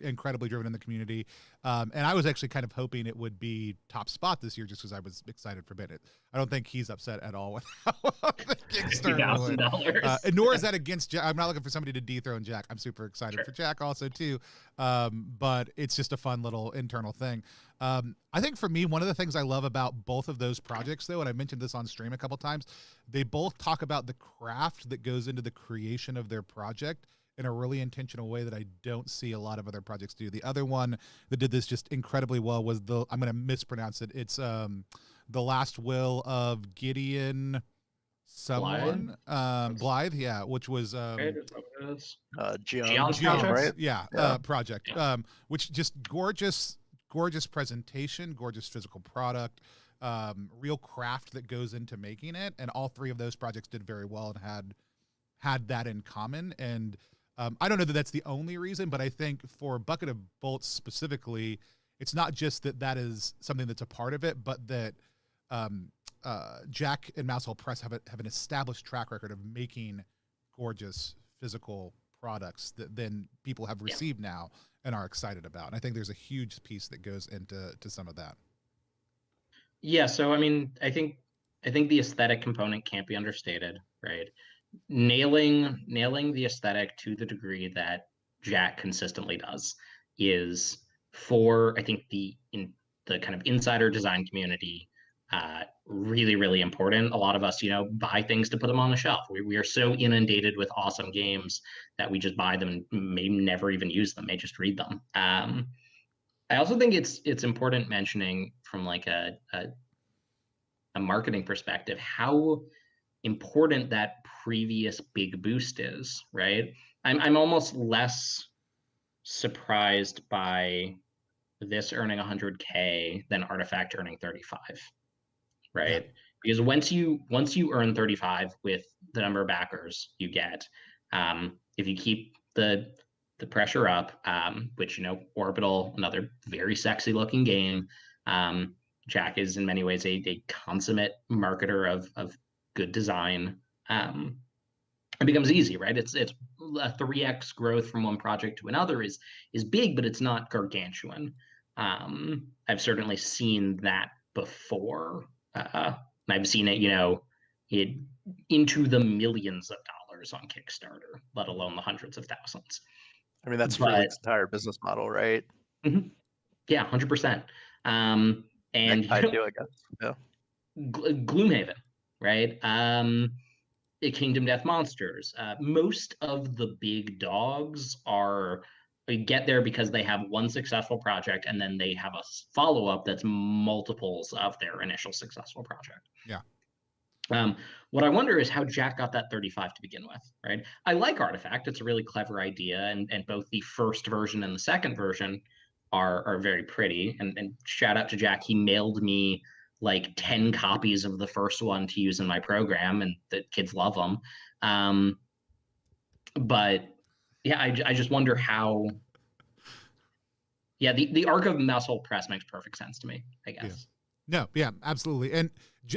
incredibly driven in the community. And I was actually kind of hoping it would be top spot this year just because I was excited for Ben. I don't think he's upset at all with how the Kickstarter went. Nor is that against Jack. I'm not looking for somebody to dethrone Jack. I'm super excited for Jack also too. But it's just a fun little internal thing. I think for me, one of the things I love about both of those projects, though, and I mentioned this on stream a couple times, they both talk about the craft that goes into the creation of their project in a really intentional way that I don't see a lot of other projects do. The other one that did this just incredibly well was I'm going to mispronounce it. It's The Last Will of Gideon someone Blythe, yeah, which was Gion, right? Yeah. Project, which just gorgeous presentation, gorgeous physical product, real craft that goes into making it, and all three of those projects did very well and had that in common. And I don't know that that's the only reason, but I think for Bucket of Bolts specifically, it's not just that is something that's a part of it, but that Jack and Mousehole Press have an established track record of making gorgeous physical products that then people have received now and are excited about. And I think there's a huge piece that goes into some of that. Yeah, so I mean, I think the aesthetic component can't be understated, right? Nailing the aesthetic to the degree that Jack consistently does is, for I think the kind of insider design community, really, really important. A lot of us, buy things to put them on the shelf. We are so inundated with awesome games that we just buy them and may never even use them, may just read them. I also think it's important mentioning from like a marketing perspective how important that previous big boost is, right? I'm almost less surprised by this earning 100K than Artifact earning 35, right? Yeah. Because once you earn 35 with the number of backers you get, if you keep the pressure up, which, you know, Orbital, another very sexy looking game. Jack is in many ways a consummate marketer of good design. It becomes easy, right? It's a 3x growth from one project to another is big, but it's not gargantuan. I've certainly seen that before. I've seen it, you know, it into the millions of dollars on Kickstarter, let alone the hundreds of thousands. I mean, that's But Freeling's entire business model, right? yeah, 100%. And I do, I guess. Yeah. Gloomhaven, right? Kingdom Death Monsters. Most of the big dogs get there because they have one successful project and then they have a follow-up that's multiples of their initial successful project. Yeah. What I wonder is how Jack got that 35 to begin with, right? I like Artifact. It's a really clever idea, and both the first version and the second version are very pretty. And shout out to Jack. He mailed me like 10 copies of the first one to use in my program, and the kids love them. But yeah, I just wonder how. Yeah, the arc of Muscle Press makes perfect sense to me, I guess. Yeah. No, yeah, absolutely. And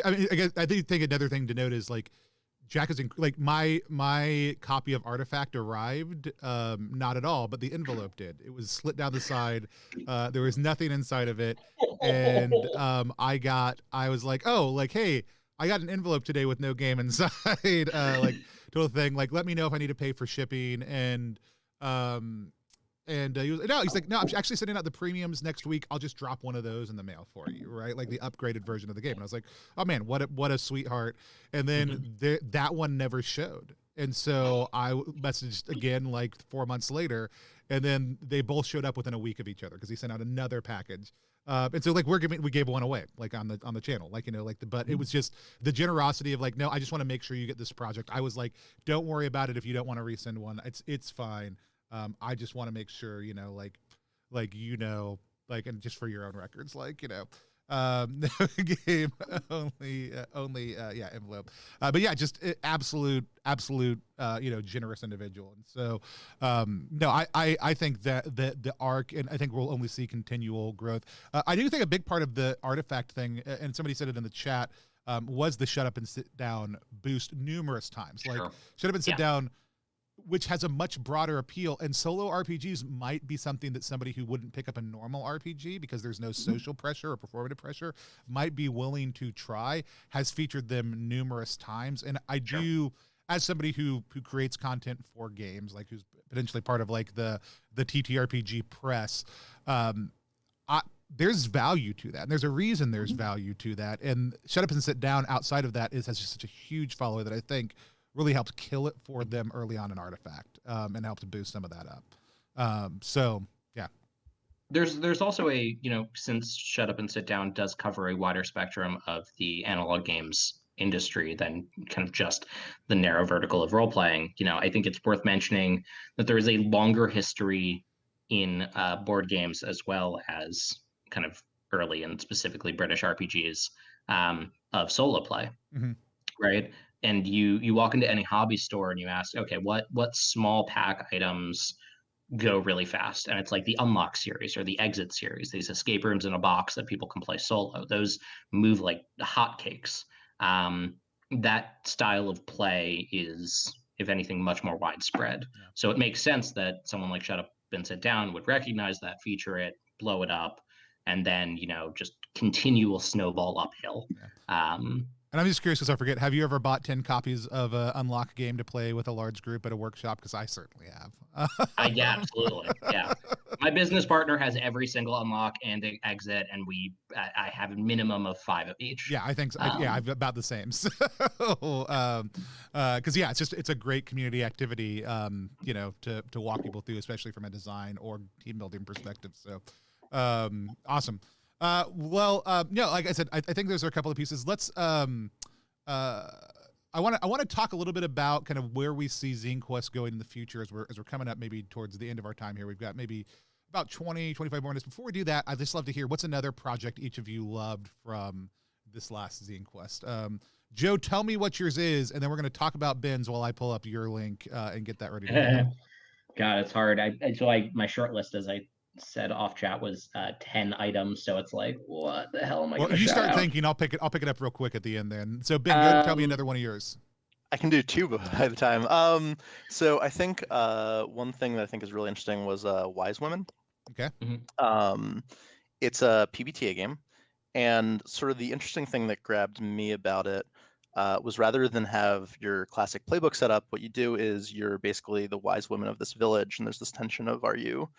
I mean, I think another thing to note is like Jack is like my copy of Artifact arrived, not at all, but the envelope did. It was slit down the side. There was nothing inside of it, and I was like, oh, like, hey, I got an envelope today with no game inside, like total thing. Like, let me know if I need to pay for shipping, and he's like, no, I'm actually sending out the premiums next week. I'll just drop one of those in the mail for you, right? Like the upgraded version of the game. And I was like, oh man, what a sweetheart. And then that one never showed. And so I messaged again like 4 months later, and then they both showed up within a week of each other because he sent out another package. And so like we gave one away like on the channel, like, you know, like but it was just the generosity of like, no, I just want to make sure you get this project. I was like, don't worry about it if you don't want to resend one. It's fine. I just want to make sure, you know, like, you know, like, and just for your own records, like, you know, no game only, yeah, envelope. But yeah, just absolute, you know, generous individual. And so, no, I think that the arc, and I think we'll only see continual growth. I do think a big part of the Artifact thing, and somebody said it in the chat, was the shut up and sit down boost numerous times. Like shut up and sit down, which has a much broader appeal, and solo RPGs might be something that somebody who wouldn't pick up a normal RPG because there's no social pressure or performative pressure might be willing to try, has featured them numerous times. And I do, as somebody who creates content for games, like who's potentially part of like the TTRPG press, there's value to that. And there's a reason there's value to that. And Shut Up and Sit Down outside of that has just such a huge follower that I think really helped kill it for them early on in Artifact, and helped to boost some of that up. So yeah. There's also a, you know, since Shut Up and Sit Down does cover a wider spectrum of the analog games industry than kind of just the narrow vertical of role playing, you know, I think it's worth mentioning that there is a longer history in board games as well as kind of early and specifically British RPGs of solo play, right? And you walk into any hobby store and you ask, okay, what small pack items go really fast? And it's like the Unlock series or the Exit series, these escape rooms in a box that people can play solo. Those move like hotcakes. That style of play is, if anything, much more widespread. Yeah. So it makes sense that someone like Shut Up and Sit Down would recognize that, feature it, blow it up, and then, you know, just continual snowball uphill. Yeah. And I'm just curious because I forget, have you ever bought 10 copies of an Unlock game to play with a large group at a workshop? Because I certainly have. Yeah, absolutely. Yeah. My business partner has every single Unlock and Exit, and I have a minimum of 5 of each. Yeah, I think so. I've about the same. So, because yeah, it's a great community activity, you know, to walk people through, especially from a design or team building perspective. So, awesome. Well, like I said, I think there's a couple of pieces. Let's, I want to talk a little bit about kind of where we see Zine Quest going in the future as we're coming up maybe towards the end of our time here. We've got maybe about 20, 25 more minutes. Before we do that, I'd just love to hear what's another project each of you loved from this last Zine Quest. Joe, tell me what yours is, and then we're going to talk about Ben's while I pull up your link and get that ready to go. God, it's hard. My short list, as I said off chat, was 10 items. So it's like, what the hell am I going to you shout start out? thinking. I'll pick it up real quick at the end. Then, so Ben, go ahead and tell me another one of yours. I can do two by the time. So I think one thing that I think is really interesting was Wise Women. Okay. It's a PBTA game, and sort of the interesting thing that grabbed me about it was rather than have your classic playbook set up, what you do is you're basically the wise women of this village, and there's this tension of, are you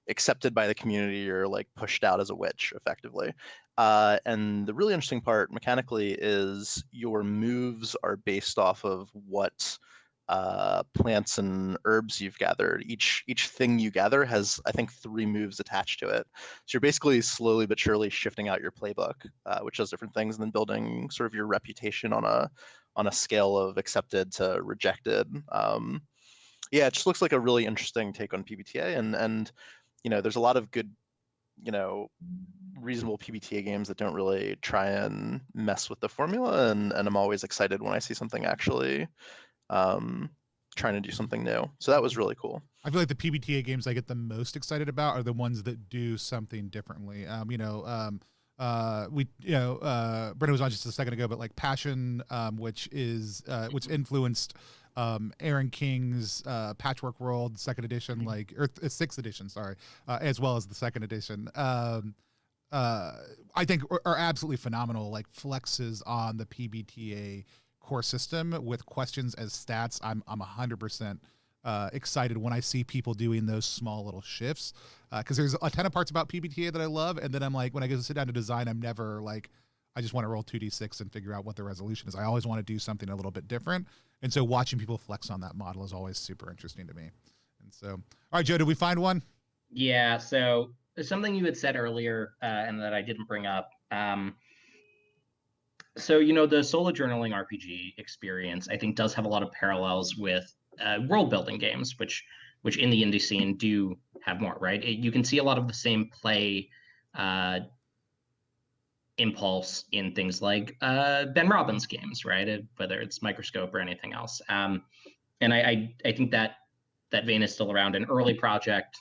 accepted by the community or like pushed out as a witch, effectively? And the really interesting part mechanically is your moves are based off of what plants and herbs you've gathered. Each thing you gather has, I think, 3 moves attached to it. So you're basically slowly but surely shifting out your playbook, which does different things, and then building sort of your reputation on a scale of accepted to rejected. Yeah, it just looks like a really interesting take on PBTA, and there's a lot of good, reasonable PBTA games that don't really try and mess with the formula, and I'm always excited when I see something actually trying to do something new. So that was really cool. I feel like the PBTA games I get the most excited about are the ones that do something differently. Brendan was on just a second ago, but like Passion, which influenced Aaron King's Patchwork World 2nd edition, or 6th edition, sorry, as well as the 2nd edition. I think are absolutely phenomenal, like flexes on the PBTA core system with questions as stats. I'm 100% excited when I see people doing those small little shifts, because there's a ton of parts about PBTA that I love, and then I'm like, when I go to sit down to design, I'm never like, I just want to roll 2d6 and figure out what the resolution is. I always want to do something a little bit different, and so watching people flex on that model is always super interesting to me. And so, all right, Joe, did we find one? Yeah, so something you had said earlier and that I didn't bring up. So, the solo journaling RPG experience, I think, does have a lot of parallels with world building games, which in the indie scene do have more, right? You can see a lot of the same play impulse in things like Ben Robbins games, right? Whether it's Microscope or anything else. And I think that vein is still around. An early project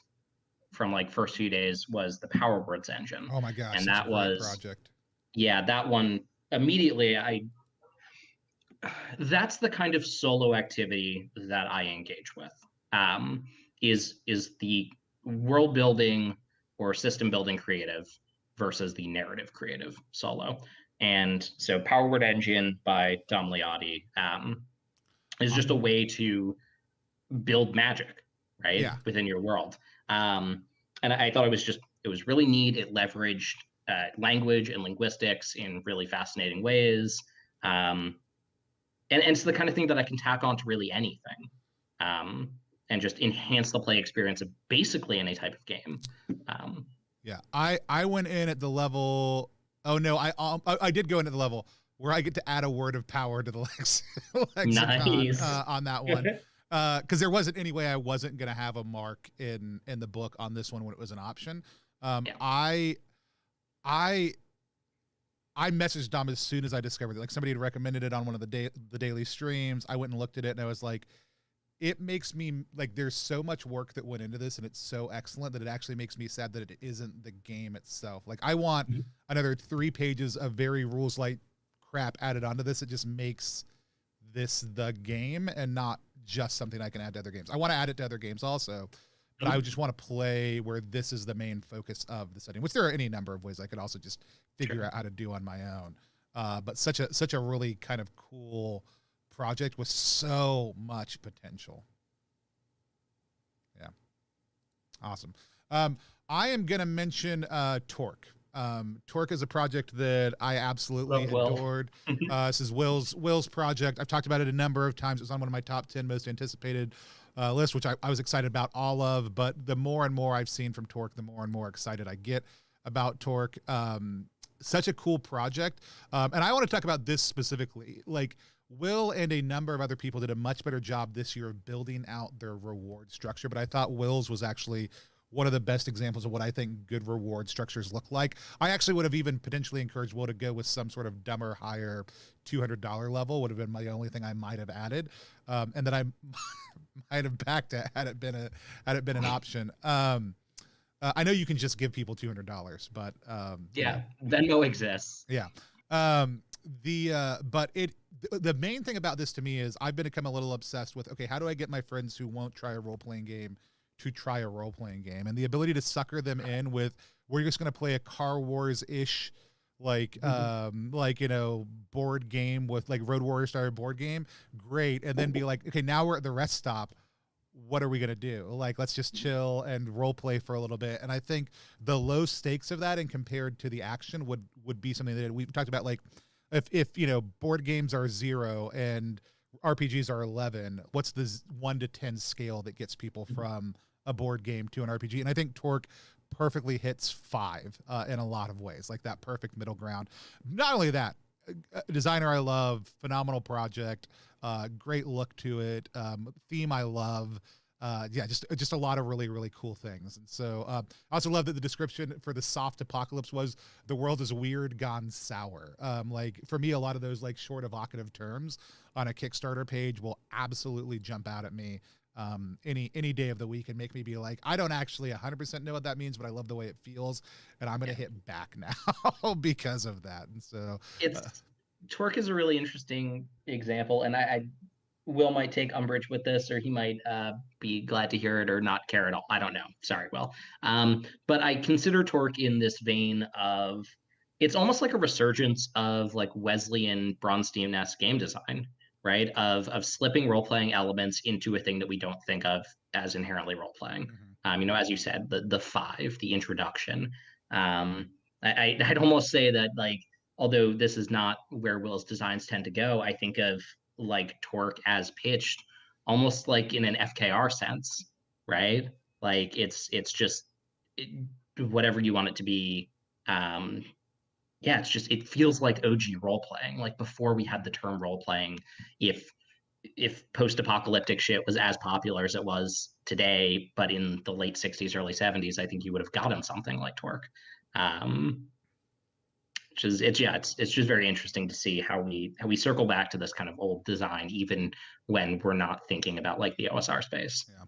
from like first few days was the Power Words engine. Oh my gosh, and that was a great project. Yeah, that one immediately that's the kind of solo activity that I engage with. Is the world building or system building creative versus the narrative creative solo. And so Power Word Engine by Dom Liotti is just a way to build magic, right? Yeah. Within your world. And I thought it was really neat. It leveraged language and linguistics in really fascinating ways. And it's the kind of thing that I can tack on to really anything, and just enhance the play experience of basically any type of game. Yeah, I went in at the level. Oh no, I did go into the level where I get to add a word of power to the lexicon Nice. On that one, because there wasn't any way I wasn't going to have a mark in the book on this one when it was an option. Yeah. I messaged Dom as soon as I discovered it. Like, somebody had recommended it on one of the daily streams. I went and looked at it, and I was like, it makes me like, there's so much work that went into this, and it's so excellent that it actually makes me sad that it isn't the game itself. Like, I want another 3 pages of very rules light crap added onto this. It just makes this the game and not just something I can add to other games. I want to add it to other games also, but I just want to play where this is the main focus of the setting, which there are any number of ways I could also just figure out how to do on my own. But such a really kind of cool project with so much potential. Yeah. Awesome. I am going to mention Torque. Torque is a project that I absolutely adored. This is Will's project. I've talked about it a number of times. It was on one of my top 10 most anticipated lists, which I was excited about all of, but the more and more I've seen from Torque, the more and more excited I get about Torque. Such a cool project. And I want to talk about this specifically. Like, Will and a number of other people did a much better job this year of building out their reward structure, but I thought Will's was actually one of the best examples of what I think good reward structures look like. I actually would have even potentially encouraged Will to go with some sort of dumber, higher $200 level would have been my only thing I might have added, and that I might have backed it had it been an option. I know you can just give people $200, but Venmo exists. Yeah. But the main thing about this to me is I've become a little obsessed with, okay, how do I get my friends who won't try a role-playing game to try a role-playing game? And the ability to sucker them in with, we're just going to play a Car Wars-ish, like, board game with like Road Warrior style board game. Great. And then be like, okay, now we're at the rest stop. What are we going to do? Like, let's just chill and role play for a little bit. And I think the low stakes of that and compared to the action would be something that we've talked about. Like if board games are 0 and RPGs are 11, what's the 1 to 10 scale that gets people from a board game to an RPG? And I think Torque perfectly hits 5 in a lot of ways, like that perfect middle ground. Not only that, a designer I love, phenomenal project, great look to it, theme I love. Just a lot of really, really cool things. And so I also love that the description for the soft apocalypse was the world is weird gone sour. Like for me, a lot of those like short evocative terms on a Kickstarter page will absolutely jump out at me any day of the week and make me be like, I don't actually 100% know what that means, but I love the way it feels, and I'm going to hit back now because of that. And so Torque is a really interesting example, and I Will might take umbrage with this, or he might be glad to hear it or not care at all. I don't know. Sorry, Will. But I consider Torque in this vein of, it's almost like a resurgence of like Wesleyan Bronstein-esque game design, right? Of slipping role-playing elements into a thing that we don't think of as inherently role-playing. As you said, the 5, the introduction. I'd almost say that, like, although this is not where Will's designs tend to go, I think of like Torque as pitched almost like in an FKR sense, right? Like it's just whatever you want it to be. It feels like OG role playing, like before we had the term role playing. If post-apocalyptic shit was as popular as it was today, but in the late 60s, early 70s, I think you would have gotten something like Torque. It's just very interesting to see how we circle back to this kind of old design, even when we're not thinking about like the OSR space. Yeah.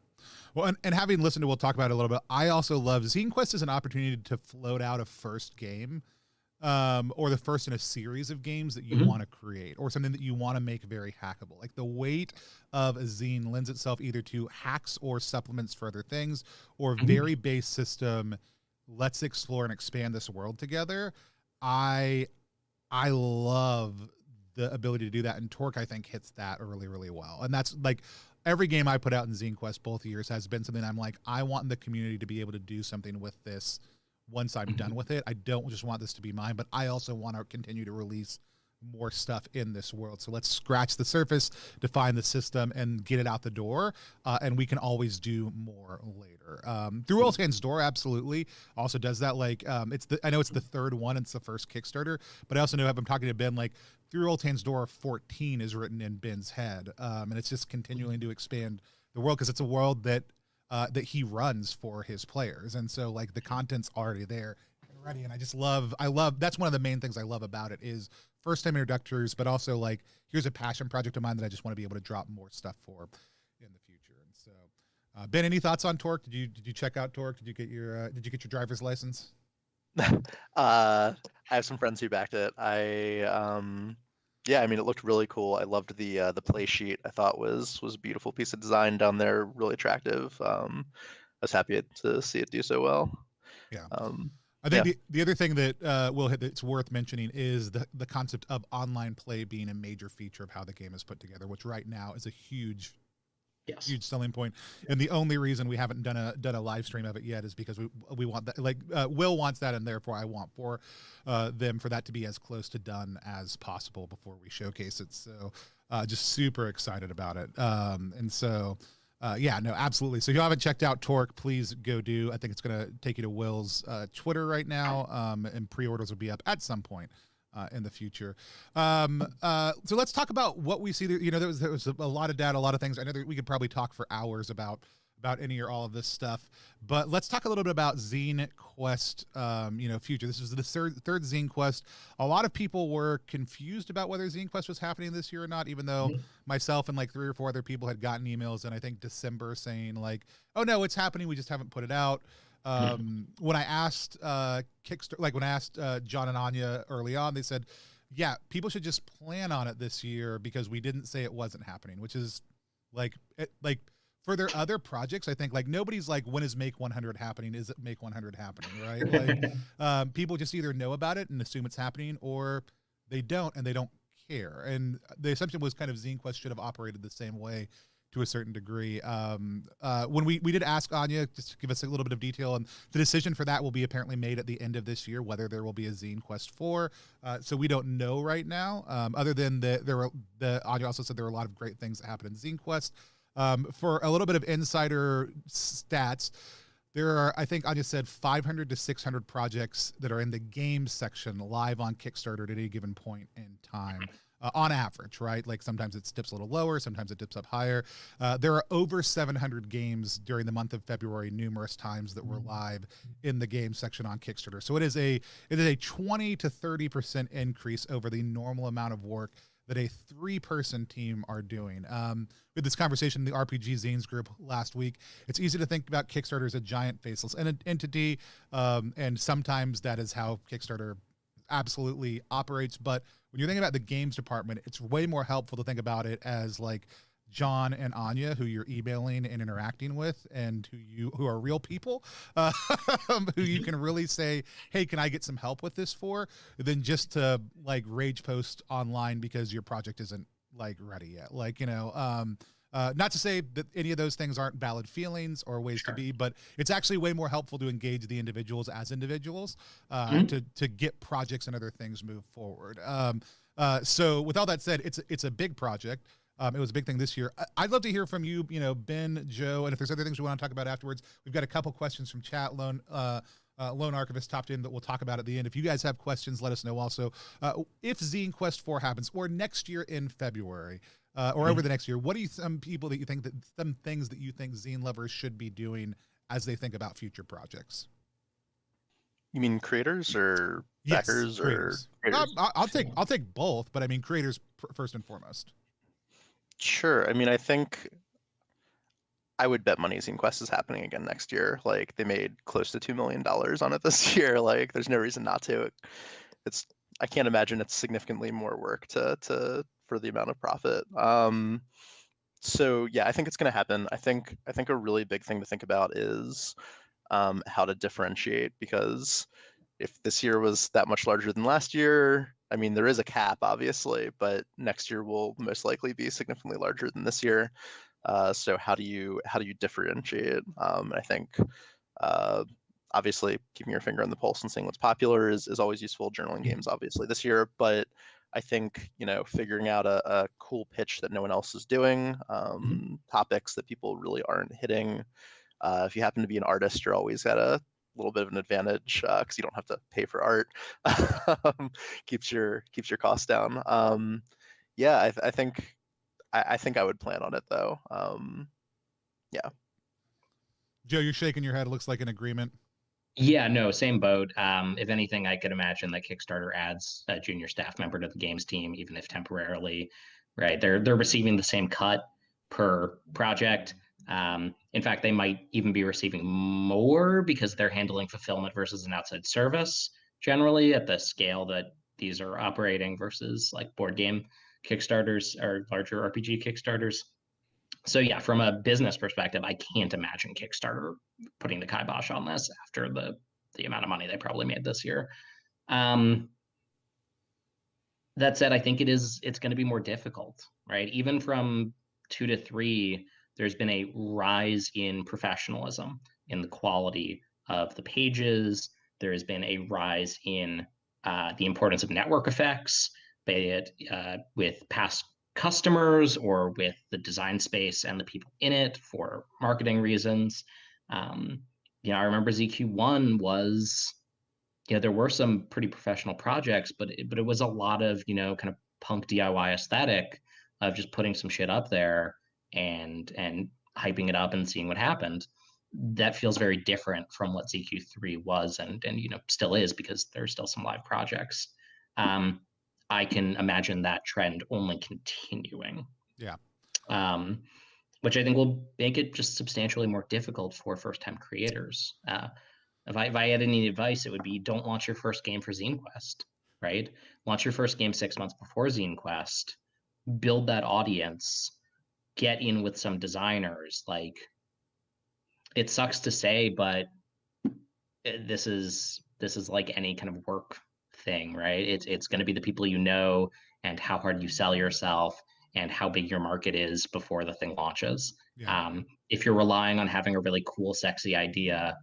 Well, and having listened to, we'll talk about it a little bit. I also love Zine Quest as an opportunity to float out a first game, or the first in a series of games that you want to create, or something that you want to make very hackable. Like the weight of a zine lends itself either to hacks or supplements for other things, or very base system. Let's explore and expand this world together. I love the ability to do that, and Torque I think hits that really, really well. And that's like every game I put out in Zine Quest both years has been something I'm like, I want the community to be able to do something with this once I'm done with it. I don't just want this to be mine, but I also want to continue to release more stuff in this world. So let's scratch the surface, define the system, and get it out the door. And we can always do more later. Through Old Hands Door absolutely also does that. Like I know it's the third one, it's the first Kickstarter, but I also know, if I'm talking to Ben, like Through Old Hands Door 14 is written in Ben's head. And it's just continuing to expand the world, because it's a world that he runs for his players. And so like the content's already there and ready. And I love, that's one of the main things I love about it is first time introductors, but also like, here's a passion project of mine that I just want to be able to drop more stuff for in the future. And so, Ben, any thoughts on Torque? Did you check out Torque? Did you get your driver's license? I have some friends who backed it. It looked really cool. I loved the play sheet. I thought was a beautiful piece of design down there, really attractive. I was happy to see it do so well. Yeah. I think the other thing that will hit that's worth mentioning is the concept of online play being a major feature of how the game is put together, which right now is a huge selling point. And the only reason we haven't done a live stream of it yet is because we want that. Like Will wants that, and therefore I want for them for that to be as close to done as possible before we showcase it. So just super excited about it. And so. Absolutely. So if you haven't checked out Torque, please go do. I think it's going to take you to Will's Twitter right now, and pre-orders will be up at some point in the future. So let's talk about what we see there. There was a lot of data, a lot of things. I know that we could probably talk for hours about about any or all of this stuff. But let's talk a little bit about Zine Quest, future. This is the third Zine Quest. A lot of people were confused about whether Zine Quest was happening this year or not, even though myself and like 3 or 4 other people had gotten emails in, I think, December saying like, oh no, it's happening, we just haven't put it out. When I asked John and Anya early on, they said, yeah, people should just plan on it this year because we didn't say it wasn't happening, which is like for their other projects, I think like nobody's like, when is Make 100 happening? Is it Make 100 happening? Right? Like people just either know about it and assume it's happening, or they don't and they don't care. And the assumption was kind of Zine Quest should have operated the same way to a certain degree. When we did ask Anya just to give us a little bit of detail, and the decision for that will be apparently made at the end of this year, whether there will be a Zine Quest 4. So we don't know right now, other than Anya also said there were a lot of great things that happened in Zine Quest. For a little bit of insider stats, there are, I think Anya said, 500 to 600 projects that are in the games section live on Kickstarter at any given point in time. On average, right? Like sometimes it dips a little lower, sometimes it dips up higher. There are over 700 games during the month of February, numerous times that were live in the game section on Kickstarter. So it is a 20 to 30% increase over the normal amount of work that a 3-person team are doing. With this conversation in the RPG Zines group last week, it's easy to think about Kickstarter as a giant faceless entity, and sometimes that is how Kickstarter absolutely operates. But when you're thinking about the games department, it's way more helpful to think about it as like John and Anya, who you're emailing and interacting with, and who are real people, who you can really say, hey, can I get some help with this for, than just to like rage post online because your project isn't like ready yet. Like, not to say that any of those things aren't valid feelings or ways to be, but it's actually way more helpful to engage the individuals as individuals to get projects and other things move forward. So with all that said, it's a big project. It was a big thing this year. I'd love to hear from you, Ben, Joe, and if there's other things we want to talk about afterwards, we've got a couple questions from chat. Lone Archivist topped in that we'll talk about at the end. If you guys have questions, let us know also. If Zine Quest 4 happens, or next year in February, or over the next year, what are some things that you think zine lovers should be doing as they think about future projects? You mean creators or backers? Yes, creators. I'll take both, but I mean creators first and foremost. Sure. I mean, I think I would bet money Zine Quest is happening again next year. Like they made close to $2 million on it this year. Like there's no reason not to. I can't imagine it's significantly more work for the amount of profit. So yeah, I think it's going to happen. I think a really big thing to think about is how to differentiate, because if this year was that much larger than last year, I mean, there is a cap, obviously, but next year will most likely be significantly larger than this year. So how do you differentiate? I think obviously keeping your finger on the pulse and seeing what's popular is always useful. Journaling games, obviously, this year, but I think figuring out a cool pitch that no one else is doing, topics that people really aren't hitting. If you happen to be an artist, you're always at a little bit of an advantage because you don't have to pay for art. keeps your costs down. Yeah, I think I would plan on it though. Yeah. Joe, you're shaking your head. It looks like an agreement. Yeah, no, same boat. If anything, I could imagine that Kickstarter adds a junior staff member to the games team, even if temporarily. Right, they're receiving the same cut per project. In fact, they might even be receiving more because they're handling fulfillment versus an outside service generally at the scale that these are operating versus like board game Kickstarters or larger RPG Kickstarters. So yeah, from a business perspective, I can't imagine Kickstarter putting the kibosh on this after the amount of money they probably made this year. That said, I think it's going to be more difficult, right? Even from 2 to 3, there's been a rise in professionalism in the quality of the pages. There has been a rise in the importance of network effects, be it with past customers or with the design space and the people in it for marketing reasons. I remember ZQ1 was, there were some pretty professional projects, but it was a lot of, kind of punk DIY aesthetic of just putting some shit up there and hyping it up and seeing what happened. That feels very different from what ZQ3 was and still is, because there's still some live projects. I can imagine that trend only continuing. Yeah. Which I think will make it just substantially more difficult for first-time creators. If I had any advice, it would be, don't launch your first game for Zine Quest, right? Launch your first game 6 months before Zine Quest, build that audience, get in with some designers. Like, it sucks to say, but this is like any kind of work thing, right? It's going to be the people you know and how hard you sell yourself and how big your market is before the thing launches. Yeah. If you're relying on having a really cool, sexy idea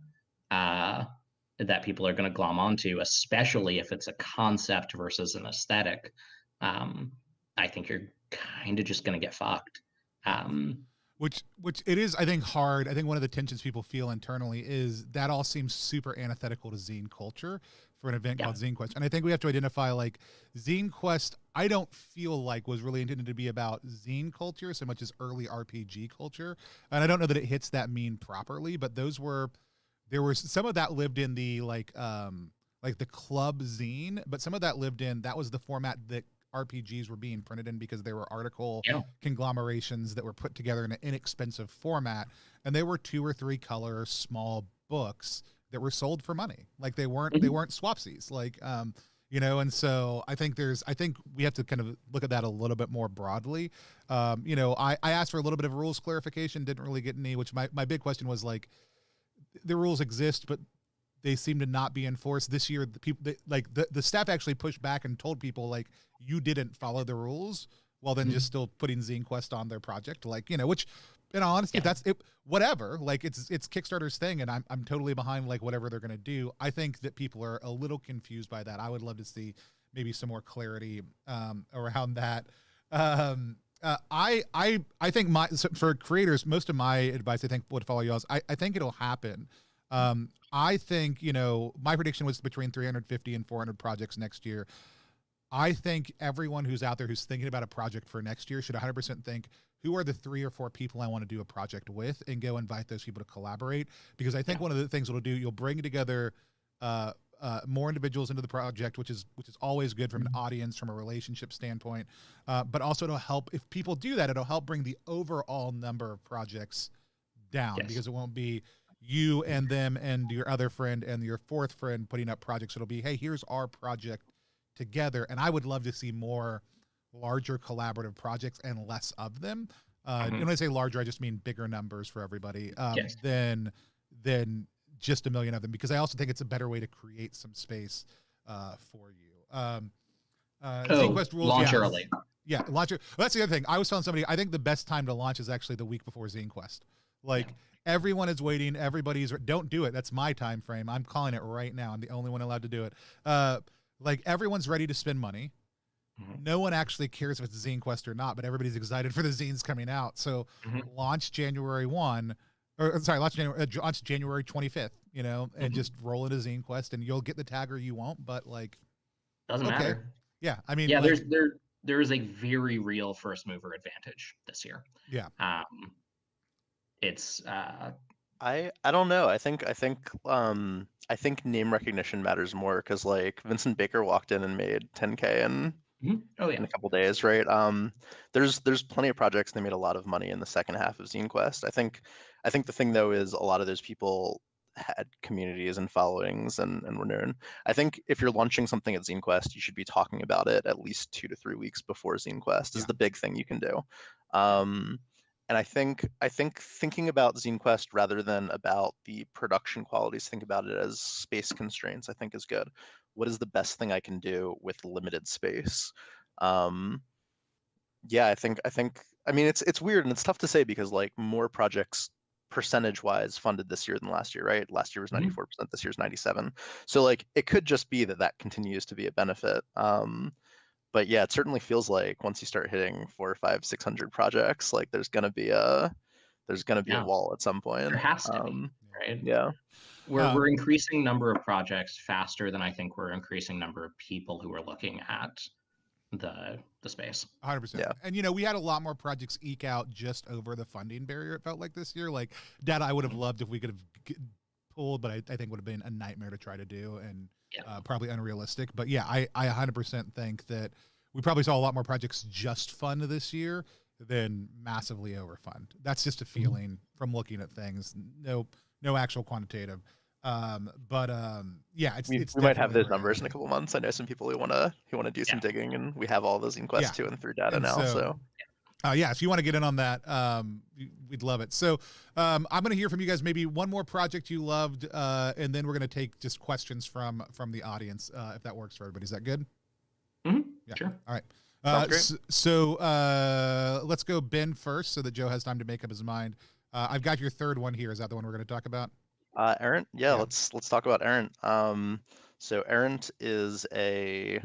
that people are going to glom onto, especially if it's a concept versus an aesthetic, I think you're kind of just going to get fucked. Which it is, I think, hard. I think one of the tensions people feel internally is that all seems super antithetical to zine culture for an event called Zine Quest. And I think we have to identify, like, Zine Quest, I don't feel like was really intended to be about zine culture so much as early RPG culture. And I don't know that it hits that mean properly, but there was some of that lived in the like the club zine, but some of that lived in, that was the format that RPGs were being printed in, because there were article conglomerations that were put together in an inexpensive format, and they were 2 or 3 color small books that were sold for money. Like, they weren't swapsies, like, and so I think we have to kind of look at that a little bit more broadly. I asked for a little bit of rules clarification, didn't really get any, which my big question was, like, the rules exist, but they seem to not be enforced this year. The people, the staff actually pushed back and told people, like, you didn't follow the rules, while then just still putting Zine Quest on their project, like, which, in all honesty, if that's it, whatever, like, it's Kickstarter's thing, and I'm totally behind, like, whatever they're gonna do. I think that people are a little confused by that. I would love to see maybe some more clarity around that. I think for creators, most of my advice, I think, would follow y'all's. I think it'll happen. I think, my prediction was between 350 and 400 projects next year. I think everyone who's out there who's thinking about a project for next year should 100% think, who are the 3 or 4 people I want to do a project with, and go invite those people to collaborate. Because I think one of the things it'll do, you'll bring together more individuals into the project, which is always good from an audience, from a relationship standpoint. But also it'll help, if people do that, it'll help bring the overall number of projects down, because it won't be you and them and your other friend and your 4th friend putting up projects. It'll be, hey, here's our project together. And I would love to see more larger collaborative projects and less of them. And when I say larger, I just mean bigger numbers for everybody, than just 1 million of them, because I also think it's a better way to create some space for you. Zine Quest rules, launch early. Yeah, launch. Well, that's the other thing. I was telling somebody, I think the best time to launch is actually the week before Zine Quest. Like, everyone is waiting. Don't do it. That's my time frame. I'm calling it right now. I'm the only one allowed to do it. Like, everyone's ready to spend money. No one actually cares if it's Zine Quest or not, but everybody's excited for the zines coming out. So launch January 1, or sorry, launch January 25th, and just roll into Zine Quest, and you'll get the tagger you want, but, like, doesn't matter. Yeah. I mean, there is a very real first mover advantage this year. Yeah. It's I don't know. I think name recognition matters more, because, like, Vincent Baker walked in and made 10K in a couple days, right? There's plenty of projects that made a lot of money in the second half of Zine Quest. I think the thing, though, is a lot of those people had communities and followings and were known. I think if you're launching something at Zine Quest, you should be talking about it at least 2 to 3 weeks before Zine Quest is the big thing you can do. And I think thinking about Zine Quest rather than about the production qualities, think about it as space constraints, I think is good. What is the best thing I can do with limited space? I mean, it's weird and it's tough to say, because, like, more projects percentage-wise funded this year than last year, right? Last year was 94%, this year's 97%. So, like, it could just be that continues to be a benefit. But yeah, it certainly feels like once you start hitting 400, 500, 600 projects, like, there's gonna be a wall at some point. There has to be, right? Yeah. We're increasing number of projects faster than I think we're increasing number of people who are looking at the space. 100%. Yeah. And, we had a lot more projects eke out just over the funding barrier, it felt like this year. Like, that I would have loved if we could have pulled, but I think would have been a nightmare to try to do and probably unrealistic. But yeah, I 100% think that we probably saw a lot more projects just fund this year than massively overfund. That's just a feeling from looking at things. No actual quantitative. Yeah, we might have those numbers in a couple months. I know some people who want to do some digging, and we have all those Zine Quest 2 and 3 data now. So if you want to get in on that, we'd love it. So I'm going to hear from you guys, maybe one more project you loved, and then we're going to take just questions from the audience, if that works for everybody. Is that good? Mm-hmm. Yeah. Sure. All right. So let's go Ben first so that Joe has time to make up his mind. I've got your third one here. Is that the one we're going to talk about? Errant. Yeah, let's talk about Errant. So Errant is I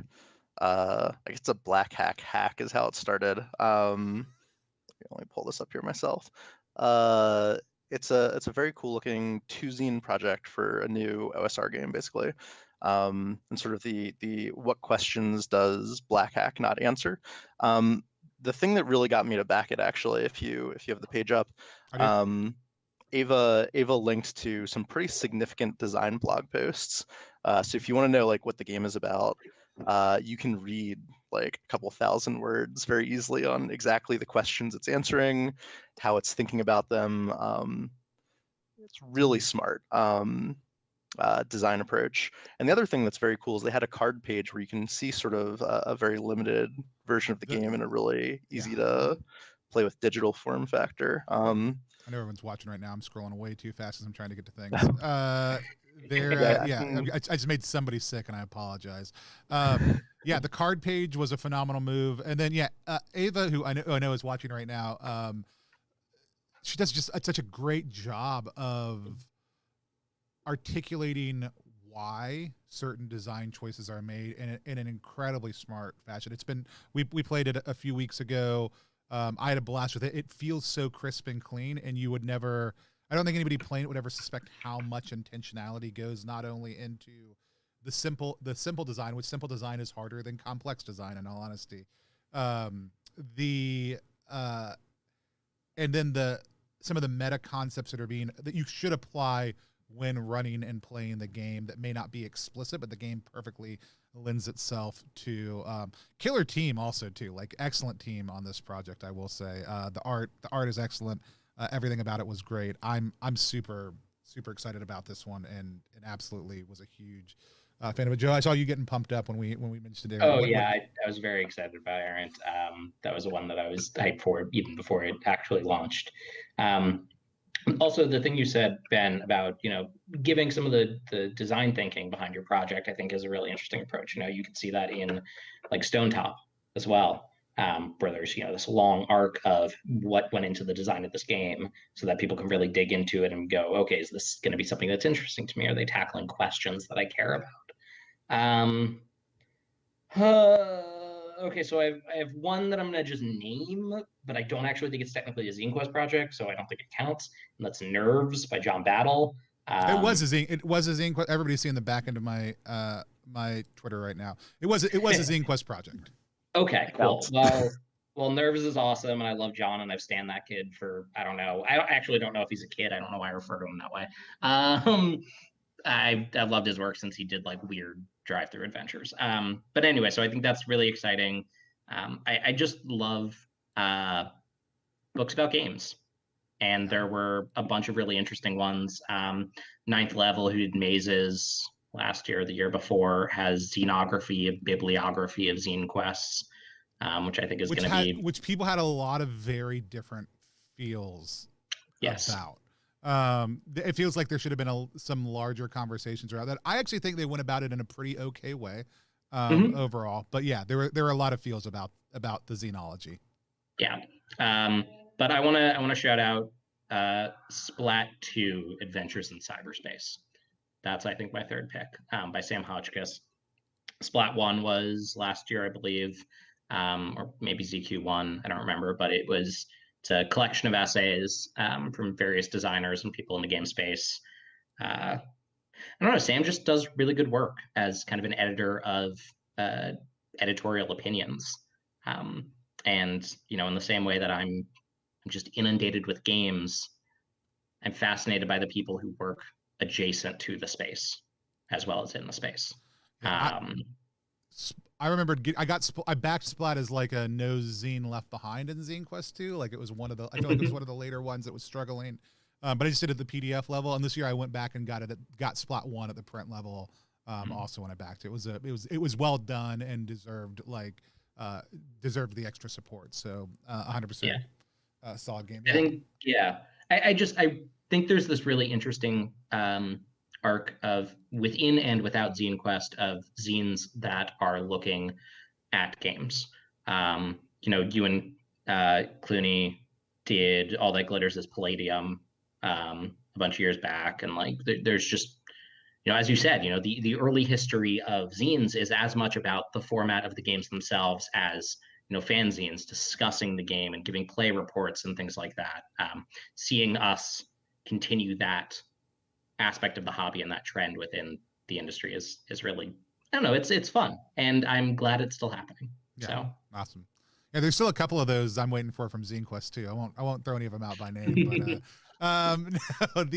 guess it's a black hack is how it started. Let me pull this up here myself. It's a very cool looking 2-zine project for a new OSR game, basically. And sort of the what questions does black hack not answer? The thing that really got me to back it, actually, if you have the page up, Ava linked to some pretty significant design blog posts. So if you want to know like what the game is about, you can read like a couple thousand words very easily on exactly the questions it's answering, how it's thinking about them. It's really smart design approach. And the other thing that's very cool is they had a card page where you can see sort of a very limited version of the game in a really easy to play with digital form factor. I know everyone's watching right now. I'm scrolling way too fast as I'm trying to get to things. I just made somebody sick, and I apologize. The card page was a phenomenal move, and then Ava, who I know is watching right now, she does just such a great job of articulating why certain design choices are made in an incredibly smart fashion. We played it a few weeks ago. I had a blast with it. It feels so crisp and clean, and I don't think anybody playing it would ever suspect how much intentionality goes not only into the simple design, which simple design is harder than complex design, in all honesty. And then some of the meta concepts that you should apply when running and playing the game that may not be explicit, but the game perfectly lends itself to. Killer team also too, like excellent team on this project, I will say. The art is excellent. Everything about it was great. I'm super excited about this one, and absolutely was a huge fan of it. Joe, I saw you getting pumped up when we mentioned it. I was very excited about Errant. That was the one that I was hyped for even before it actually launched. Also, the thing you said, Ben, about giving some of the design thinking behind your project, I think is a really interesting approach. You can see that in like Stone Top as well, where there's this long arc of what went into the design of this game, so that people can really dig into it and go, okay, is this going to be something that's interesting to me? Are they tackling questions that I care about? Okay, so I have one that I'm going to just name, but I don't actually think it's technically a Zine Quest project, so I don't think it counts. And that's Nerves by John Battle. It was a Zine Quest. Everybody's seeing the back end of my my Twitter right now. It was a Zine Quest project. Okay, cool. Well, Nerves is awesome, and I love John, and I've stanned that kid for, I don't know. I actually don't know if he's a kid. I don't know why I refer to him that way. I've loved his work since he did like weird drive-through adventures. But anyway, so I think that's really exciting. I just love books about games, and there were a bunch of really interesting ones. Ninth Level, who did Mazes last year or the year before, has Xenography, a bibliography of Zine Quests, which I think is going to be... Which people had a lot of very different feels about. It feels like there should have been some larger conversations around that. I actually think they went about it in a pretty okay way overall. But yeah, there were a lot of feels about the Xenology. Yeah. But I want to shout out Splat 2 Adventures in Cyberspace. That's, I think, my third pick, by Sam Hotchkiss. Splat 1 was last year, I believe, or maybe ZQ1, I don't remember, but it's a collection of essays from various designers and people in the game space. I don't know, Sam just does really good work as kind of an editor of editorial opinions. And in the same way that I'm just inundated with games, I'm fascinated by the people who work adjacent to the space as well as in the space. Yeah, I remember I backed Splat as like a no zine left behind in Zine Quest 2. Like it was one of the, I feel like it was one of the later ones that was struggling. But I just did it at the PDF level, and this year I went back and got Splat 1 at the print level. Also when I backed it, it was well done and deserved the extra support. So 100% solid game. I think I think there's this really interesting arc of within and without Zine Quest of zines that are looking at games. You and Clooney did All That Glitters is Palladium a bunch of years back, and like there's just as you said, the early history of zines is as much about the format of the games themselves as fanzines discussing the game and giving play reports and things like that. Seeing us continue that aspect of the hobby and that trend within the industry is really, I don't know, it's fun, and I'm glad it's still happening. Yeah, so awesome. Yeah, there's still a couple of those I'm waiting for from Zine Quest too. I won't throw any of them out by name, but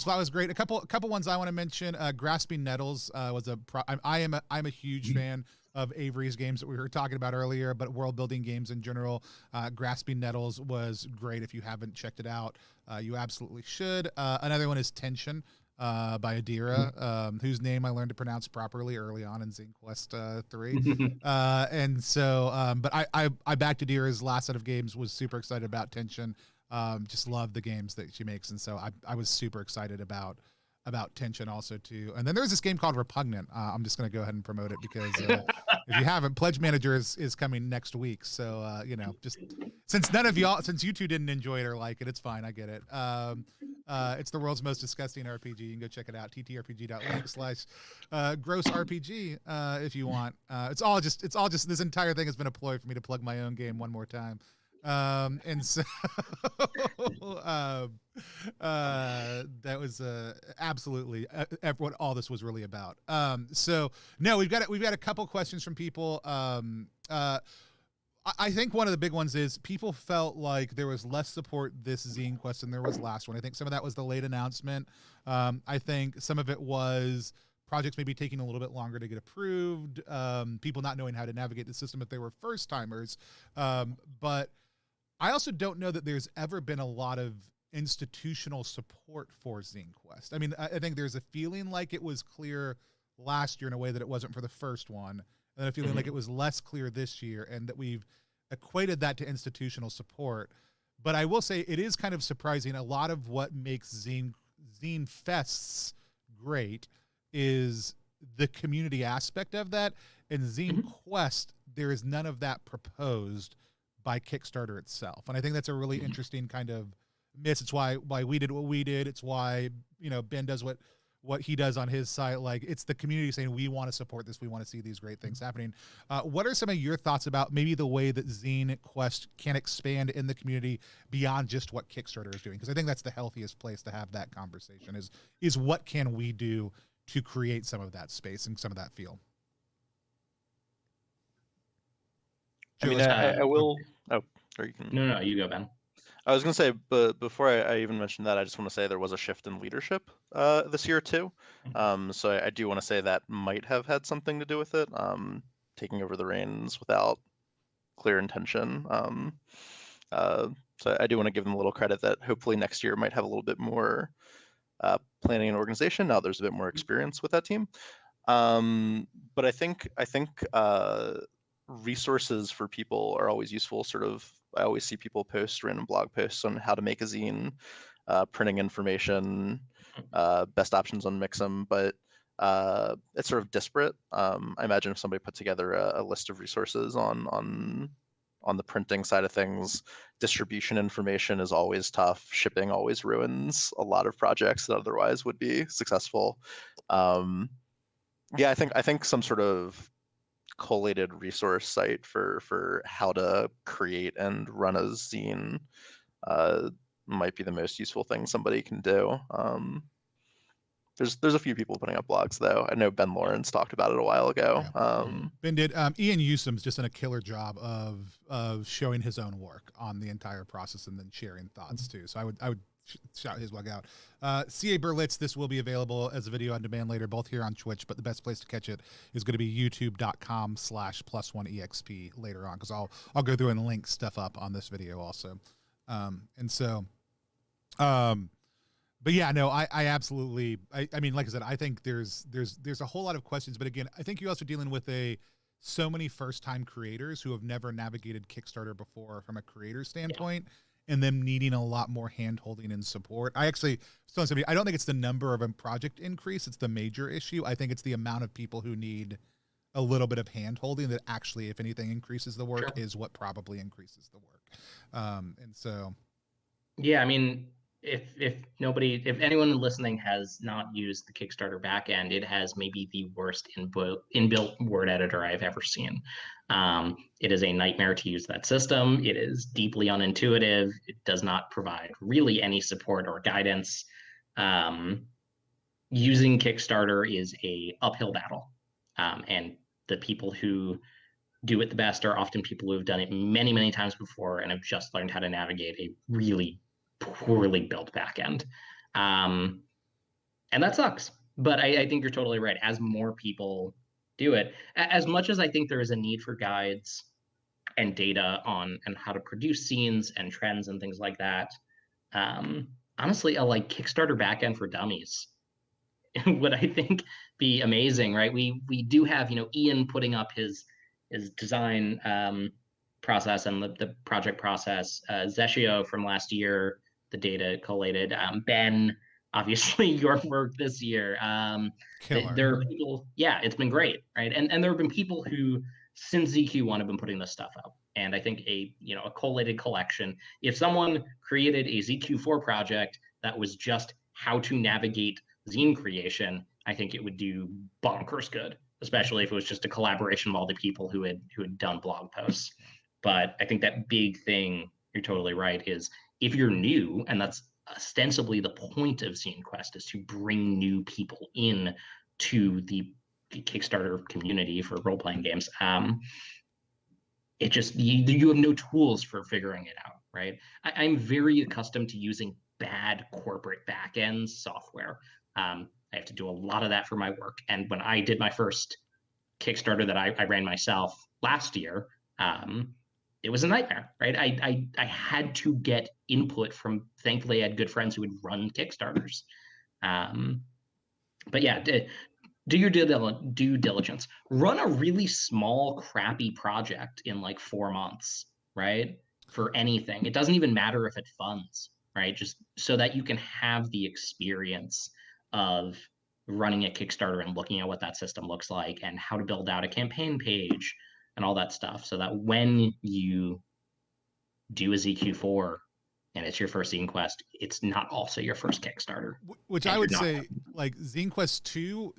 Splat was great. A couple ones I want to mention. Grasping Nettles was I'm a huge fan of Avery's games that we were talking about earlier, but world building games in general. Grasping Nettles was great. If you haven't checked it out, you absolutely should. Another one is Tension by Adira, whose name I learned to pronounce properly early on in Zine Quest 3. And so, but I backed Adira's last set of games, was super excited about Tension. Just love the games that she makes. And so I was super excited about Tension also too. And then there's this game called Repugnant. I'm just going to go ahead and promote it because if you haven't, Pledge Manager is coming next week. So, just since you two didn't enjoy it or like it, it's fine. I get it. It's the world's most disgusting RPG. You can go check it out. ttrpg.link/grossrpg if you want. It's all just this entire thing has been a ploy for me to plug my own game one more time. And so that was absolutely what all this was really about. So no, we've got a couple questions from people. I think one of the big ones is people felt like there was less support this Zine Quest than there was last one. I think some of that was the late announcement. I think some of it was projects maybe taking a little bit longer to get approved, people not knowing how to navigate the system if they were first timers. But I also don't know that there's ever been a lot of institutional support for Zine Quest. I mean, I think there's a feeling like it was clear last year in a way that it wasn't for the first one, and a feeling like it was less clear this year, and that we've equated that to institutional support. But I will say it is kind of surprising. A lot of what makes Zine Fests great is the community aspect of that. In Zine Quest, there is none of that proposed by Kickstarter itself. And I think that's a really interesting kind of miss. It's why we did what we did. It's why, Ben does what he does on his site. Like, it's the community saying, we want to support this. We want to see these great things happening. What are some of your thoughts about maybe the way that Zine Quest can expand in the community beyond just what Kickstarter is doing? Because I think that's the healthiest place to have that conversation is what can we do to create some of that space and some of that feel? I mean, I will. Oh, or you can. No, you go, Ben. I was going to say, but before I even mentioned that, I just want to say there was a shift in leadership this year too. So I do want to say that might have had something to do with it, taking over the reins without clear intention. So I do want to give them a little credit that hopefully next year might have a little bit more planning and organization. Now there's a bit more experience with that team. But I think resources for people are always useful. I always see people post random blog posts on how to make a zine, printing information, best options on Mixam, but it's sort of disparate. I imagine if somebody put together a list of resources on the printing side of things, distribution information is always tough. Shipping always ruins a lot of projects that otherwise would be successful. I think some sort of collated resource site for how to create and run a zine might be the most useful thing somebody can do. There's a few people putting up blogs though. I know Ben Lawrence talked about it a while ago. Ben did. Ian Newsom's just done a killer job of showing his own work on the entire process and then sharing thoughts too. So I would shout his blog out. CA Berlitz, this will be available as a video on demand later, both here on Twitch, but the best place to catch it is going to be youtube.com/+1exp later on, because I'll go through and link stuff up on this video also. But yeah, no, I absolutely, I mean, like I said, I think there's a whole lot of questions, but again, I think you're also dealing with so many first-time creators who have never navigated Kickstarter before from a creator standpoint, and them needing a lot more hand-holding and support. I actually was telling somebody, I don't think it's the number of a project increase, it's the major issue. I think it's the amount of people who need a little bit of hand-holding that actually, if anything, increases the work, is what probably increases the work. And so... Yeah, I mean... If anyone listening has not used the Kickstarter backend, it has maybe the worst inbuilt word editor I've ever seen. It is a nightmare to use that system. It is deeply unintuitive. It does not provide really any support or guidance. Using Kickstarter is a uphill battle, and the people who do it the best are often people who have done it many, many times before and have just learned how to navigate a really poorly built backend. And that sucks. But I think you're totally right. As more people do it, as much as I think there is a need for guides and data on and how to produce scenes and trends and things like that, honestly, a like Kickstarter backend for dummies would, I think, be amazing, right? We do have, Ian putting up his design process and the project process, Zeshio from last year, the data collated, Ben, obviously your work this year. There are people, it's been great, right? And there have been people who, since ZQ1, have been putting this stuff up. And I think a collated collection, if someone created a ZQ4 project that was just how to navigate zine creation, I think it would do bonkers good, especially if it was just a collaboration of all the people who had done blog posts. But I think that big thing, you're totally right, is if you're new, and that's ostensibly the point of Zine Quest, is to bring new people in to the Kickstarter community for role-playing games. It just, you have no tools for figuring it out, right? I'm very accustomed to using bad corporate backend software. I have to do a lot of that for my work. And when I did my first Kickstarter that I ran myself last year, it was a nightmare, right? I had to get input from, thankfully I had good friends who would run Kickstarters. But yeah, do your due diligence. Run a really small, crappy project in like 4 months, right? For anything. It doesn't even matter if it funds, right? Just so that you can have the experience of running a Kickstarter and looking at what that system looks like and how to build out a campaign page and all that stuff, so that when you do a ZQ4 and it's your first Zine Quest, it's not also your first Kickstarter. Which I would say, like, Zine Quest 2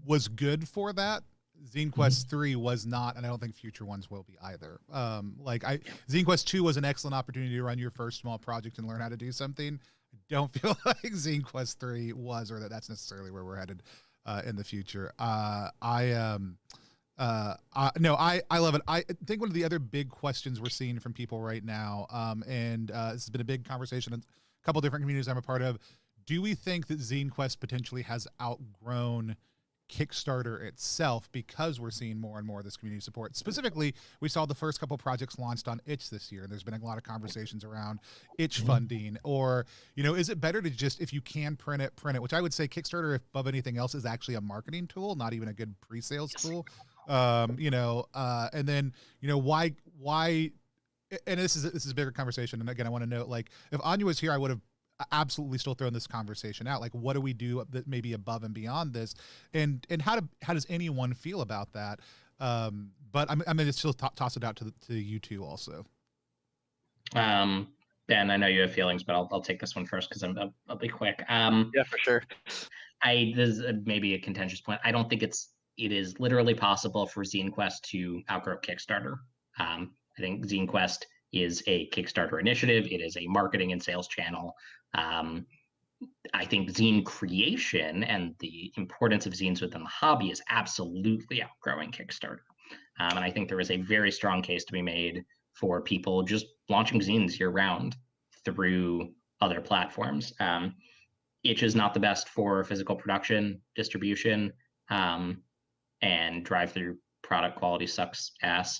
was good for that. Zine Quest 3 was not, and I don't think future ones will be either. Zine Quest 2 was an excellent opportunity to run your first small project and learn how to do something. I don't feel like Zine Quest 3 was, or that's necessarily where we're headed in the future. No, I love it. I think one of the other big questions we're seeing from people right now, and this has been a big conversation in a couple different communities I'm a part of. Do we think that Zine Quest potentially has outgrown Kickstarter itself because we're seeing more and more of this community support? Specifically, we saw the first couple projects launched on Itch this year. There's been a lot of conversations around Itchfunding, or, is it better to just, if you can print it, which I would say Kickstarter, if above anything else, is actually a marketing tool, not even a good pre-sales tool. And then, why, and this is a bigger conversation. And again, I want to note, like, if Anya was here, I would have absolutely still thrown this conversation out. Like, what do we do that maybe above and beyond this? And how does anyone feel about that? But I'm going to still toss it out to you two also. Ben, I know you have feelings, but I'll take this one first because I'll be quick. Yeah, for sure. This is maybe a contentious point. I don't think it is literally possible for Zine Quest to outgrow Kickstarter. I think Zine Quest is a Kickstarter initiative. It is a marketing and sales channel. I think zine creation and the importance of zines within the hobby is absolutely outgrowing Kickstarter. And I think there is a very strong case to be made for people just launching zines year round through other platforms. Itch is not the best for physical production, distribution, and drive-through product quality sucks ass.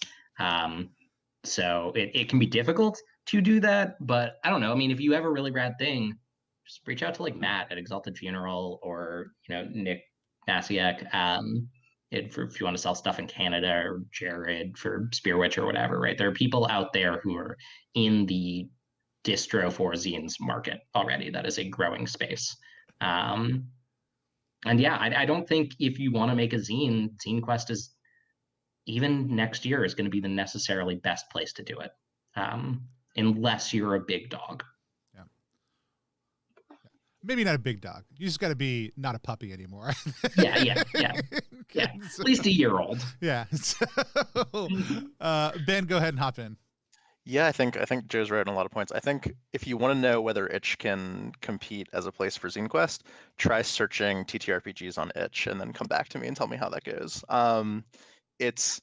So it can be difficult to do that, but I don't know. I mean, if you have a really rad thing, just reach out to like Matt at Exalted Funeral or Nick Nasiak. If you want to sell stuff in Canada, or Jared for Spearwitch or whatever, right? There are people out there who are in the distro for zines market already. That is a growing space. And yeah, I don't think if you want to make a zine, Zine Quest is even next year is going to be the necessarily best place to do it, unless you're a big dog. Yeah. Maybe not a big dog. You just got to be not a puppy anymore. Yeah. At least a year old. Yeah. So, Ben, go ahead and hop in. Yeah, I think Joe's right on a lot of points. I think if you want to know whether Itch can compete as a place for Zine Quest, try searching TTRPGs on Itch and then come back to me and tell me how that goes. It's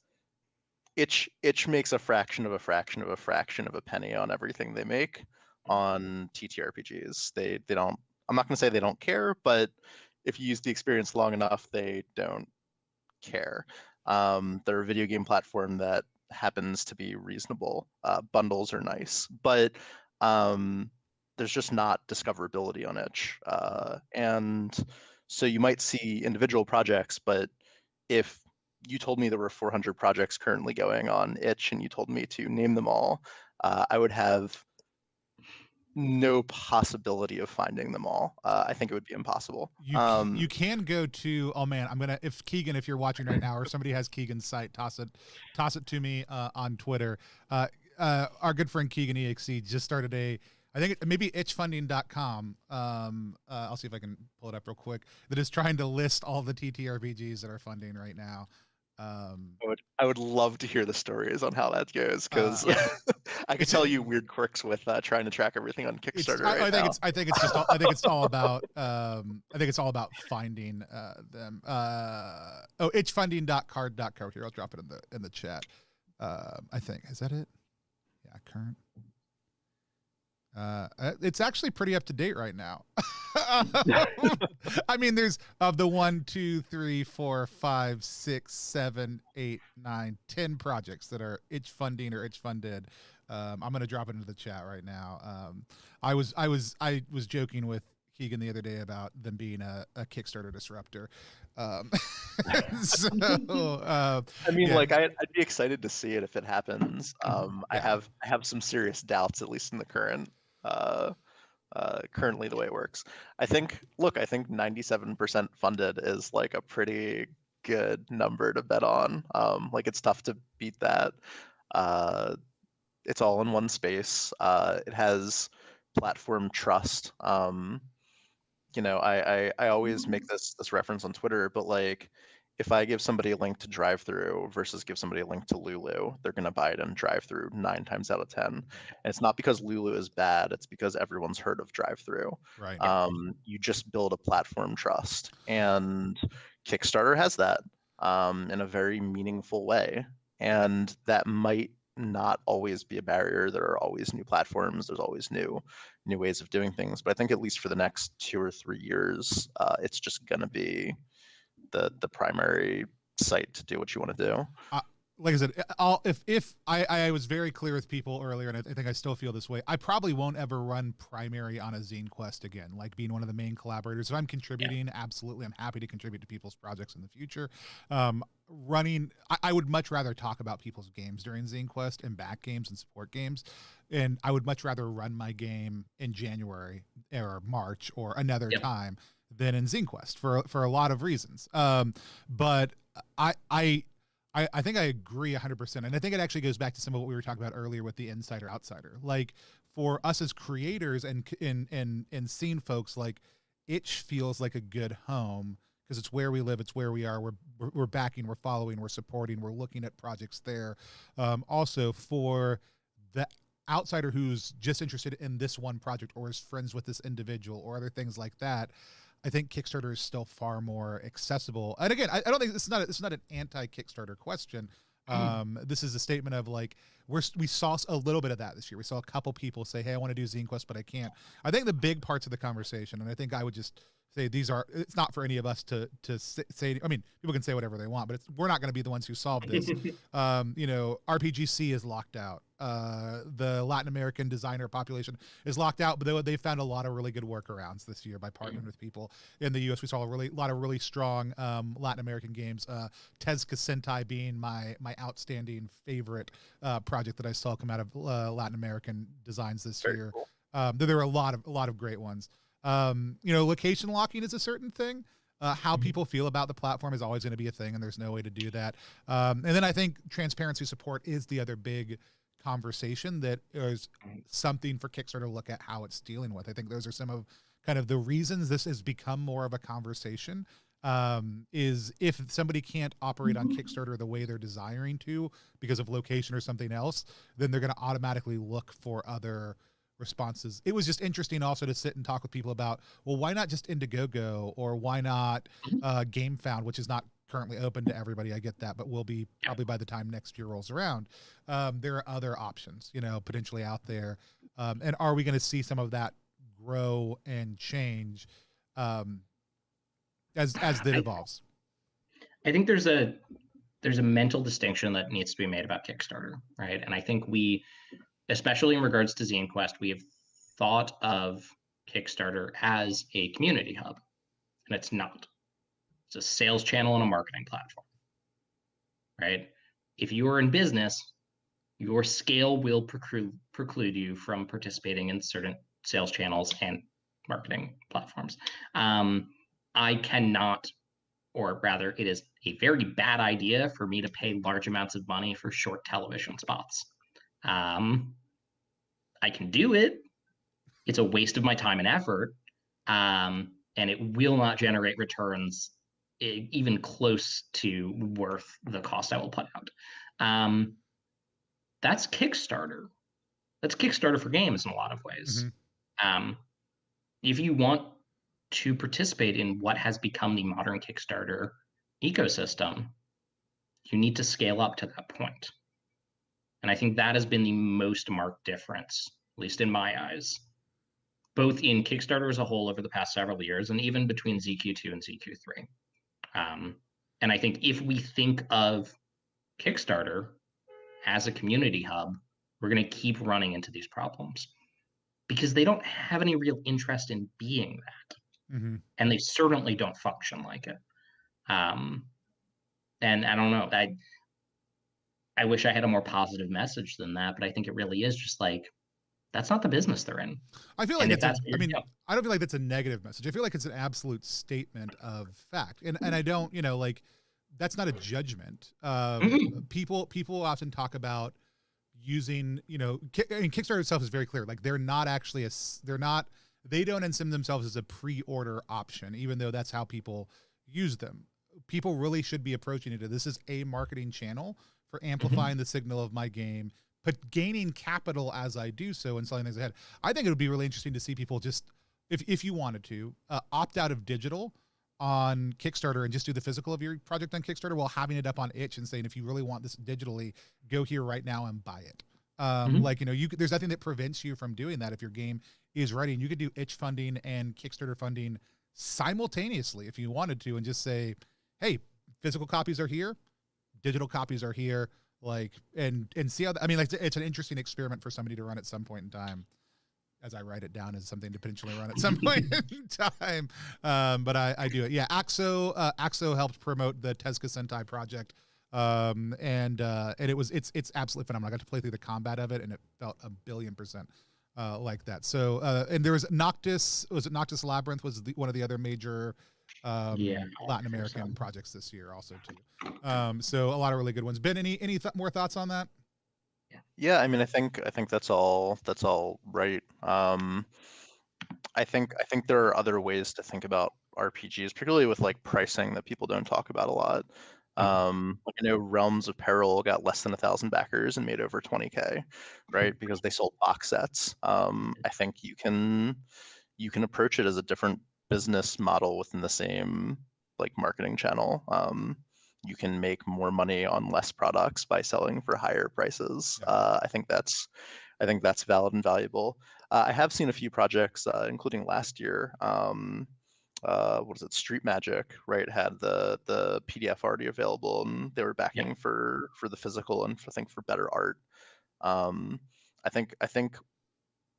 Itch makes a fraction of a fraction of a fraction of a penny on everything they make on TTRPGs. They don't. I'm not going to say they don't care, but if you use the experience long enough, they don't care. They're a video game platform that happens to be reasonable. Bundles are nice, but there's just not discoverability on Itch. And so you might see individual projects, but if you told me there were 400 projects currently going on Itch and you told me to name them all, I would have no possibility of finding them all. I think it would be impossible. You can go to, oh man, if Keegan, if you're watching right now, or somebody has Keegan's site, toss it to me on Twitter. Our good friend Keegan EXE just started I think maybe itchfunding.com. I'll see if I can pull it up real quick. That is trying to list all the TTRPGs that are funding right now. I would love to hear the stories on how that goes, because I could tell you weird quirks with trying to track everything on Kickstarter. I think it's all about finding them. Itchfunding.card.co. Here, I'll drop it in the chat. I think, is that it? Yeah, current. It's actually pretty up to date right now. I mean, there's of the 1, 2, 3, 4, 5, 6, 7, 8, 9, 10 projects that are itch funding or itch funded. I'm gonna drop it into the chat right now. I was joking with Keegan the other day about them being a Kickstarter disruptor. I mean, like I'd be excited to see it if it happens. I have some serious doubts, at least in the currently the way it works. I think 97% funded is like a pretty good number to bet on. Like it's tough to beat that. It's all in one space. It has platform trust. I always make this reference on Twitter, but like if I give somebody a link to drive-through versus give somebody a link to Lulu, they're going to buy it in drive-through 9 times out of 10. And it's not because Lulu is bad, it's because everyone's heard of drive-through. Right. You just build a platform trust, and Kickstarter has that in a very meaningful way. And that might not always be a barrier. There are always new platforms. There's always new ways of doing things. But I think at least for the next 2 or 3 years, it's just going to be the primary site to do what you want to do. Like I said, if I was very clear with people earlier, and I think I still feel this way, I probably won't ever run primary on a Zine Quest again, like being one of the main collaborators. If I'm contributing, absolutely, I'm happy to contribute to people's projects in the future. I would much rather talk about people's games during Zine Quest and back games and support games. And I would much rather run my game in January or March or another time than in Zine Quest for a lot of reasons. But I think I agree 100%. And I think it actually goes back to some of what we were talking about earlier with the insider outsider. Like for us as creators and scene folks, like Itch feels like a good home because it's where we live, it's where we are. We're backing, we're following, we're supporting, we're looking at projects there. Also for outsider who's just interested in this one project or is friends with this individual or other things like that, I think Kickstarter is still far more accessible. And again, I don't think it's not an anti-Kickstarter question. This is a statement of like we saw a little bit of that this year. We saw a couple people say, "Hey, I want to do Zine Quest, but I can't." I think the big parts of the conversation, and I think I would just say it's not for any of us to say. I mean, people can say whatever they want, but we're not going to be the ones who solve this. RPGC is locked out. The Latin American designer population is locked out, but they found a lot of really good workarounds this year by partnering with people in the U.S. We saw a lot of really strong Latin American games. Tezca Sentai being my outstanding favorite project that I saw come out of Latin American designs this year. Cool. There were a lot of great ones. Location locking is a certain thing. How people feel about the platform is always going to be a thing, and there's no way to do that. And then I think transparency support is the other big conversation that is something for Kickstarter to look at how it's dealing with. I think those are some of kind of the reasons this has become more of a conversation, is if somebody can't operate on Kickstarter the way they're desiring to because of location or something else, then they're going to automatically look for other responses. It was just interesting also to sit and talk with people about, well, why not just Indiegogo, or why not GameFound, which is not currently open to everybody. I get that, but will be probably by the time next year rolls around. There are other options, potentially out there. And are we going to see some of that grow and change as that evolves? I think there's a mental distinction that needs to be made about Kickstarter, right? And I think we, especially in regards to Zine Quest, we have thought of Kickstarter as a community hub, and it's not. It's a sales channel and a marketing platform, right? If you are in business, your scale will preclude you from participating in certain sales channels and marketing platforms. I cannot, or rather, it is a very bad idea for me to pay large amounts of money for short television spots. I can do it. It's a waste of my time and effort, and it will not generate returns even close to worth the cost I will put out. That's Kickstarter. That's Kickstarter for games in a lot of ways. If you want to participate in what has become the modern Kickstarter ecosystem, you need to scale up to that point. And I think that has been the most marked difference, at least in my eyes, both in Kickstarter as a whole over the past several years, and even between ZQ2 and ZQ3. And I think if we think of Kickstarter as a community hub, we're going to keep running into these problems because they don't have any real interest in being that. And they certainly don't function like it. And I don't know, I wish I had a more positive message than that, but I think it really is just like, that's not the business they're in. I feel like I don't feel like that's a negative message. I feel like it's an absolute statement of fact. And I don't, that's not a judgment. People often talk about using, Kickstarter itself is very clear. Like they don't ensign themselves as a pre-order option, even though that's how people use them. People really should be approaching it. This is a marketing channel for amplifying the signal of my game, but gaining capital as I do so and selling things ahead. I think it would be really interesting to see people just, if you wanted to, opt out of digital on Kickstarter and just do the physical of your project on Kickstarter while having it up on Itch and saying, if you really want this digitally, go here right now and buy it. There's nothing that prevents you from doing that if your game is ready, and you could do Itchfunding and Kickstarter funding simultaneously if you wanted to, and just say, hey, physical copies are here, digital copies are here, and see how it's an interesting experiment for somebody to run at some point in time, as I write it down as something to potentially run at some point in time. But I do it. Yeah. Axo helped promote the Tezca Sentai project. And it's absolutely phenomenal. I got to play through the combat of it, and it felt 1,000,000,000% like that. So, and there was Noctis. Was it Noctis Labyrinth? Was one of the other major Latin American projects this year, also too. So a lot of really good ones. Ben, any more thoughts on that? Yeah, I mean, I think that's all right. I think there are other ways to think about RPGs, particularly with like pricing, that people don't talk about a lot. Like I know Realms of Peril got less than 1,000 backers and made over 20K, right? Because they sold box sets. I think you can approach it as a different business model within the same like marketing channel. You can make more money on less products by selling for higher prices. Yeah. I think that's valid and valuable. I have seen a few projects, including last year. What is it? Street Magic, right? Had the PDF already available, and they were backing for the physical and I think for better art. I think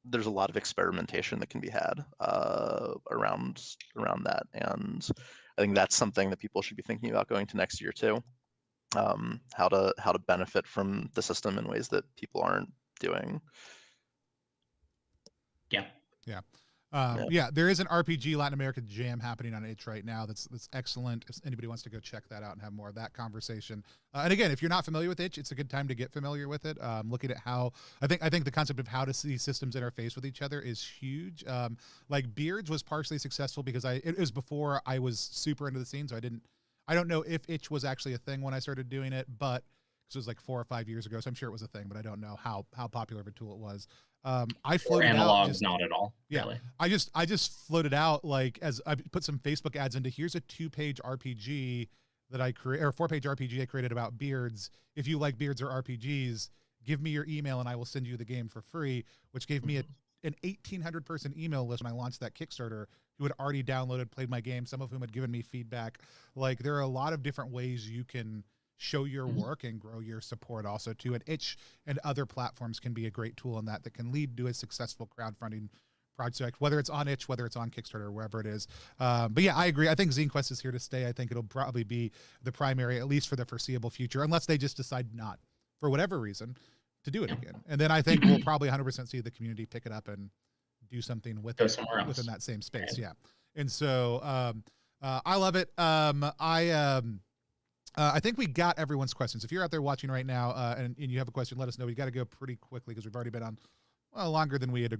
there's a lot of experimentation that can be had around that, and I think that's something that people should be thinking about going to next year too. How to benefit from the system in ways that people aren't doing. Yeah. Yeah. There is an RPG Latin America jam happening on Itch right now. That's excellent. If anybody wants to go check that out and have more of that conversation. And again, if you're not familiar with Itch, it's a good time to get familiar with it. Looking at how I think the concept of how to see systems interface with each other is huge. Like Beards was partially successful because it was before I was super into the scene, so I don't know if Itch was actually a thing when I started doing it, but this was like 4 or 5 years ago, so I'm sure it was a thing, but I don't know how popular of a tool it was. I floated analog, out not at all. Yeah, really. I just floated out like as I put some Facebook ads into. Here's a 2-page RPG that I create, or 4-page RPG I created about beards. If you like beards or RPGs, give me your email and I will send you the game for free. Which gave me an 1,800 person email list when I launched that Kickstarter, who had already downloaded, played my game. Some of whom had given me feedback. Like there are a lot of different ways you can show your work and grow your support also too. And Itch and other platforms can be a great tool in that can lead to a successful crowdfunding project, whether it's on Itch, whether it's on Kickstarter, wherever it is. But yeah, I agree. I think Zine Quest is here to stay. I think it'll probably be the primary, at least for the foreseeable future, unless they just decide not, for whatever reason, to do it again. And then I think we'll probably 100% see the community pick it up and do something with it within that same space. Right. Yeah. And so I love it. I think we got everyone's questions. If you're out there watching right now and you have a question, let us know. We got to go pretty quickly because we've already been on longer than we had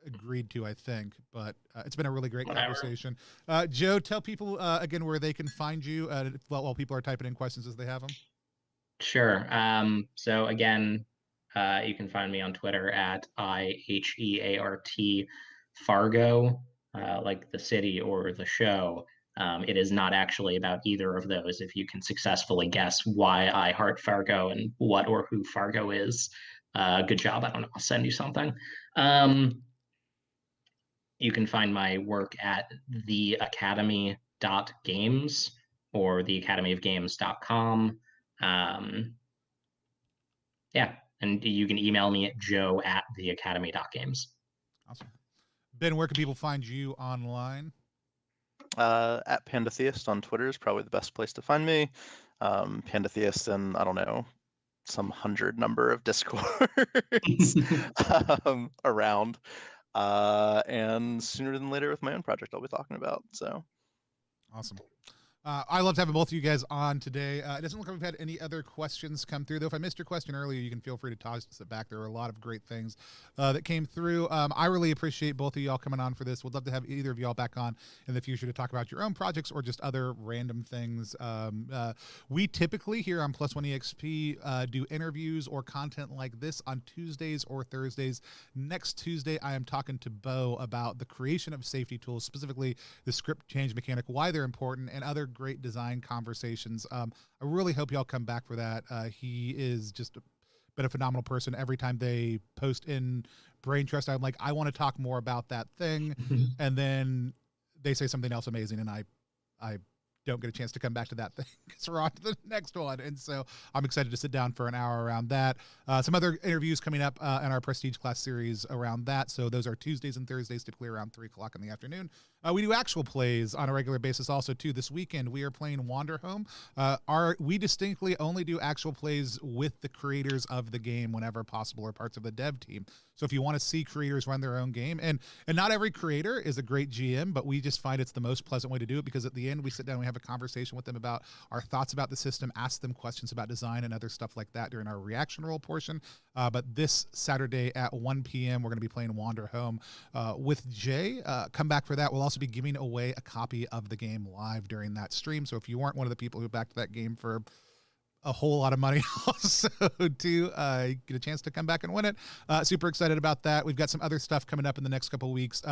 agreed to, I think. But it's been a really great conversation. Joe, tell people again where they can find you while people are typing in questions as they have them. Sure. So again, you can find me on Twitter at IHEART Fargo, like the city or the show. It is not actually about either of those. If you can successfully guess why I heart Fargo and what or who Fargo is, good job. I don't know. I'll send you something. You can find my work at theacademy.games or theacademyofgames.com. Yeah, and you can email me at joe@theacademy.games. Awesome. Ben, where can people find you online? At Pandatheist on Twitter is probably the best place to find me. Pandatheist and I don't know, some 100 number of discords around. And sooner than later with my own project I'll be talking about. So awesome. I loved having both of you guys on today. It doesn't look like we've had any other questions come through, though. If I missed your question earlier, you can feel free to toss it back. There were a lot of great things that came through. I really appreciate both of y'all coming on for this. We'd love to have either of y'all back on in the future to talk about your own projects or just other random things. We typically here on Plus One EXP do interviews or content like this on Tuesdays or Thursdays. Next Tuesday, I am talking to Bo about the creation of safety tools, specifically the script change mechanic, why they're important, and other great design conversations. I really hope y'all come back for that. He is just been a phenomenal person. Every time they post in Brain Trust, I'm like, I want to talk more about that thing. And then they say something else amazing, and I don't get a chance to come back to that thing because we're on to the next one. And so I'm excited to sit down for an hour around that. Some other interviews coming up in our Prestige class series around that. So those are Tuesdays and Thursdays, typically around 3 o'clock in the afternoon. We do actual plays on a regular basis also too. This weekend we are playing Wander Home. We distinctly only do actual plays with the creators of the game whenever possible, or parts of the dev team. So if you want to see creators run their own game, and not every creator is a great GM, but we just find it's the most pleasant way to do it, because at the end we sit down and we have a conversation with them about our thoughts about the system, ask them questions about design and other stuff like that during our reaction roll portion. But this Saturday at 1 p.m., we're going to be playing Wander Home with Jay. Come back for that. We'll also be giving away a copy of the game live during that stream. So if you weren't one of the people who backed that game for a whole lot of money also to get a chance to come back and win it. Super excited about that. We've got some other stuff coming up in the next couple of weeks.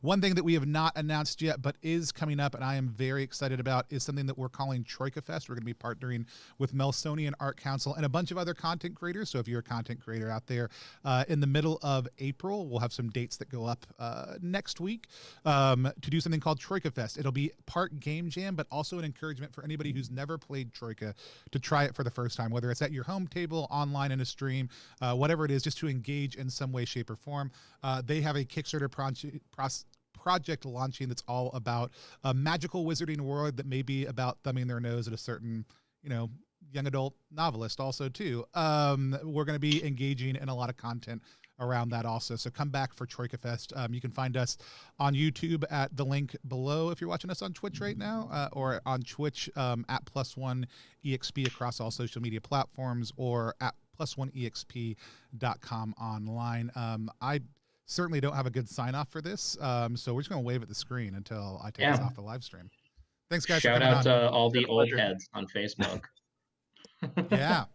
One thing that we have not announced yet, but is coming up and I am very excited about is something that we're calling Troika Fest. We're going to be partnering with Melsonian Art Council and a bunch of other content creators. So if you're a content creator out there, in the middle of April, we'll have some dates that go up next week to do something called Troika Fest. It'll be part game jam, but also an encouragement for anybody who's never played Troika to try it for the first time, whether it's at your home table, online in a stream, whatever it is, just to engage in some way, shape, or form. They have a Kickstarter project launching that's all about a magical wizarding world that may be about thumbing their nose at a certain, young adult novelist also too. We're going to be engaging in a lot of content around that also. So come back for Troika Fest. You can find us on YouTube at the link below if you're watching us on Twitch right now, or on Twitch at +1EXP across all social media platforms, or at +1EXP.com online. I certainly don't have a good sign off for this, so we're just going to wave at the screen until I take us off the live stream. Thanks, guys. Shout out to all the old heads on Facebook. Yeah.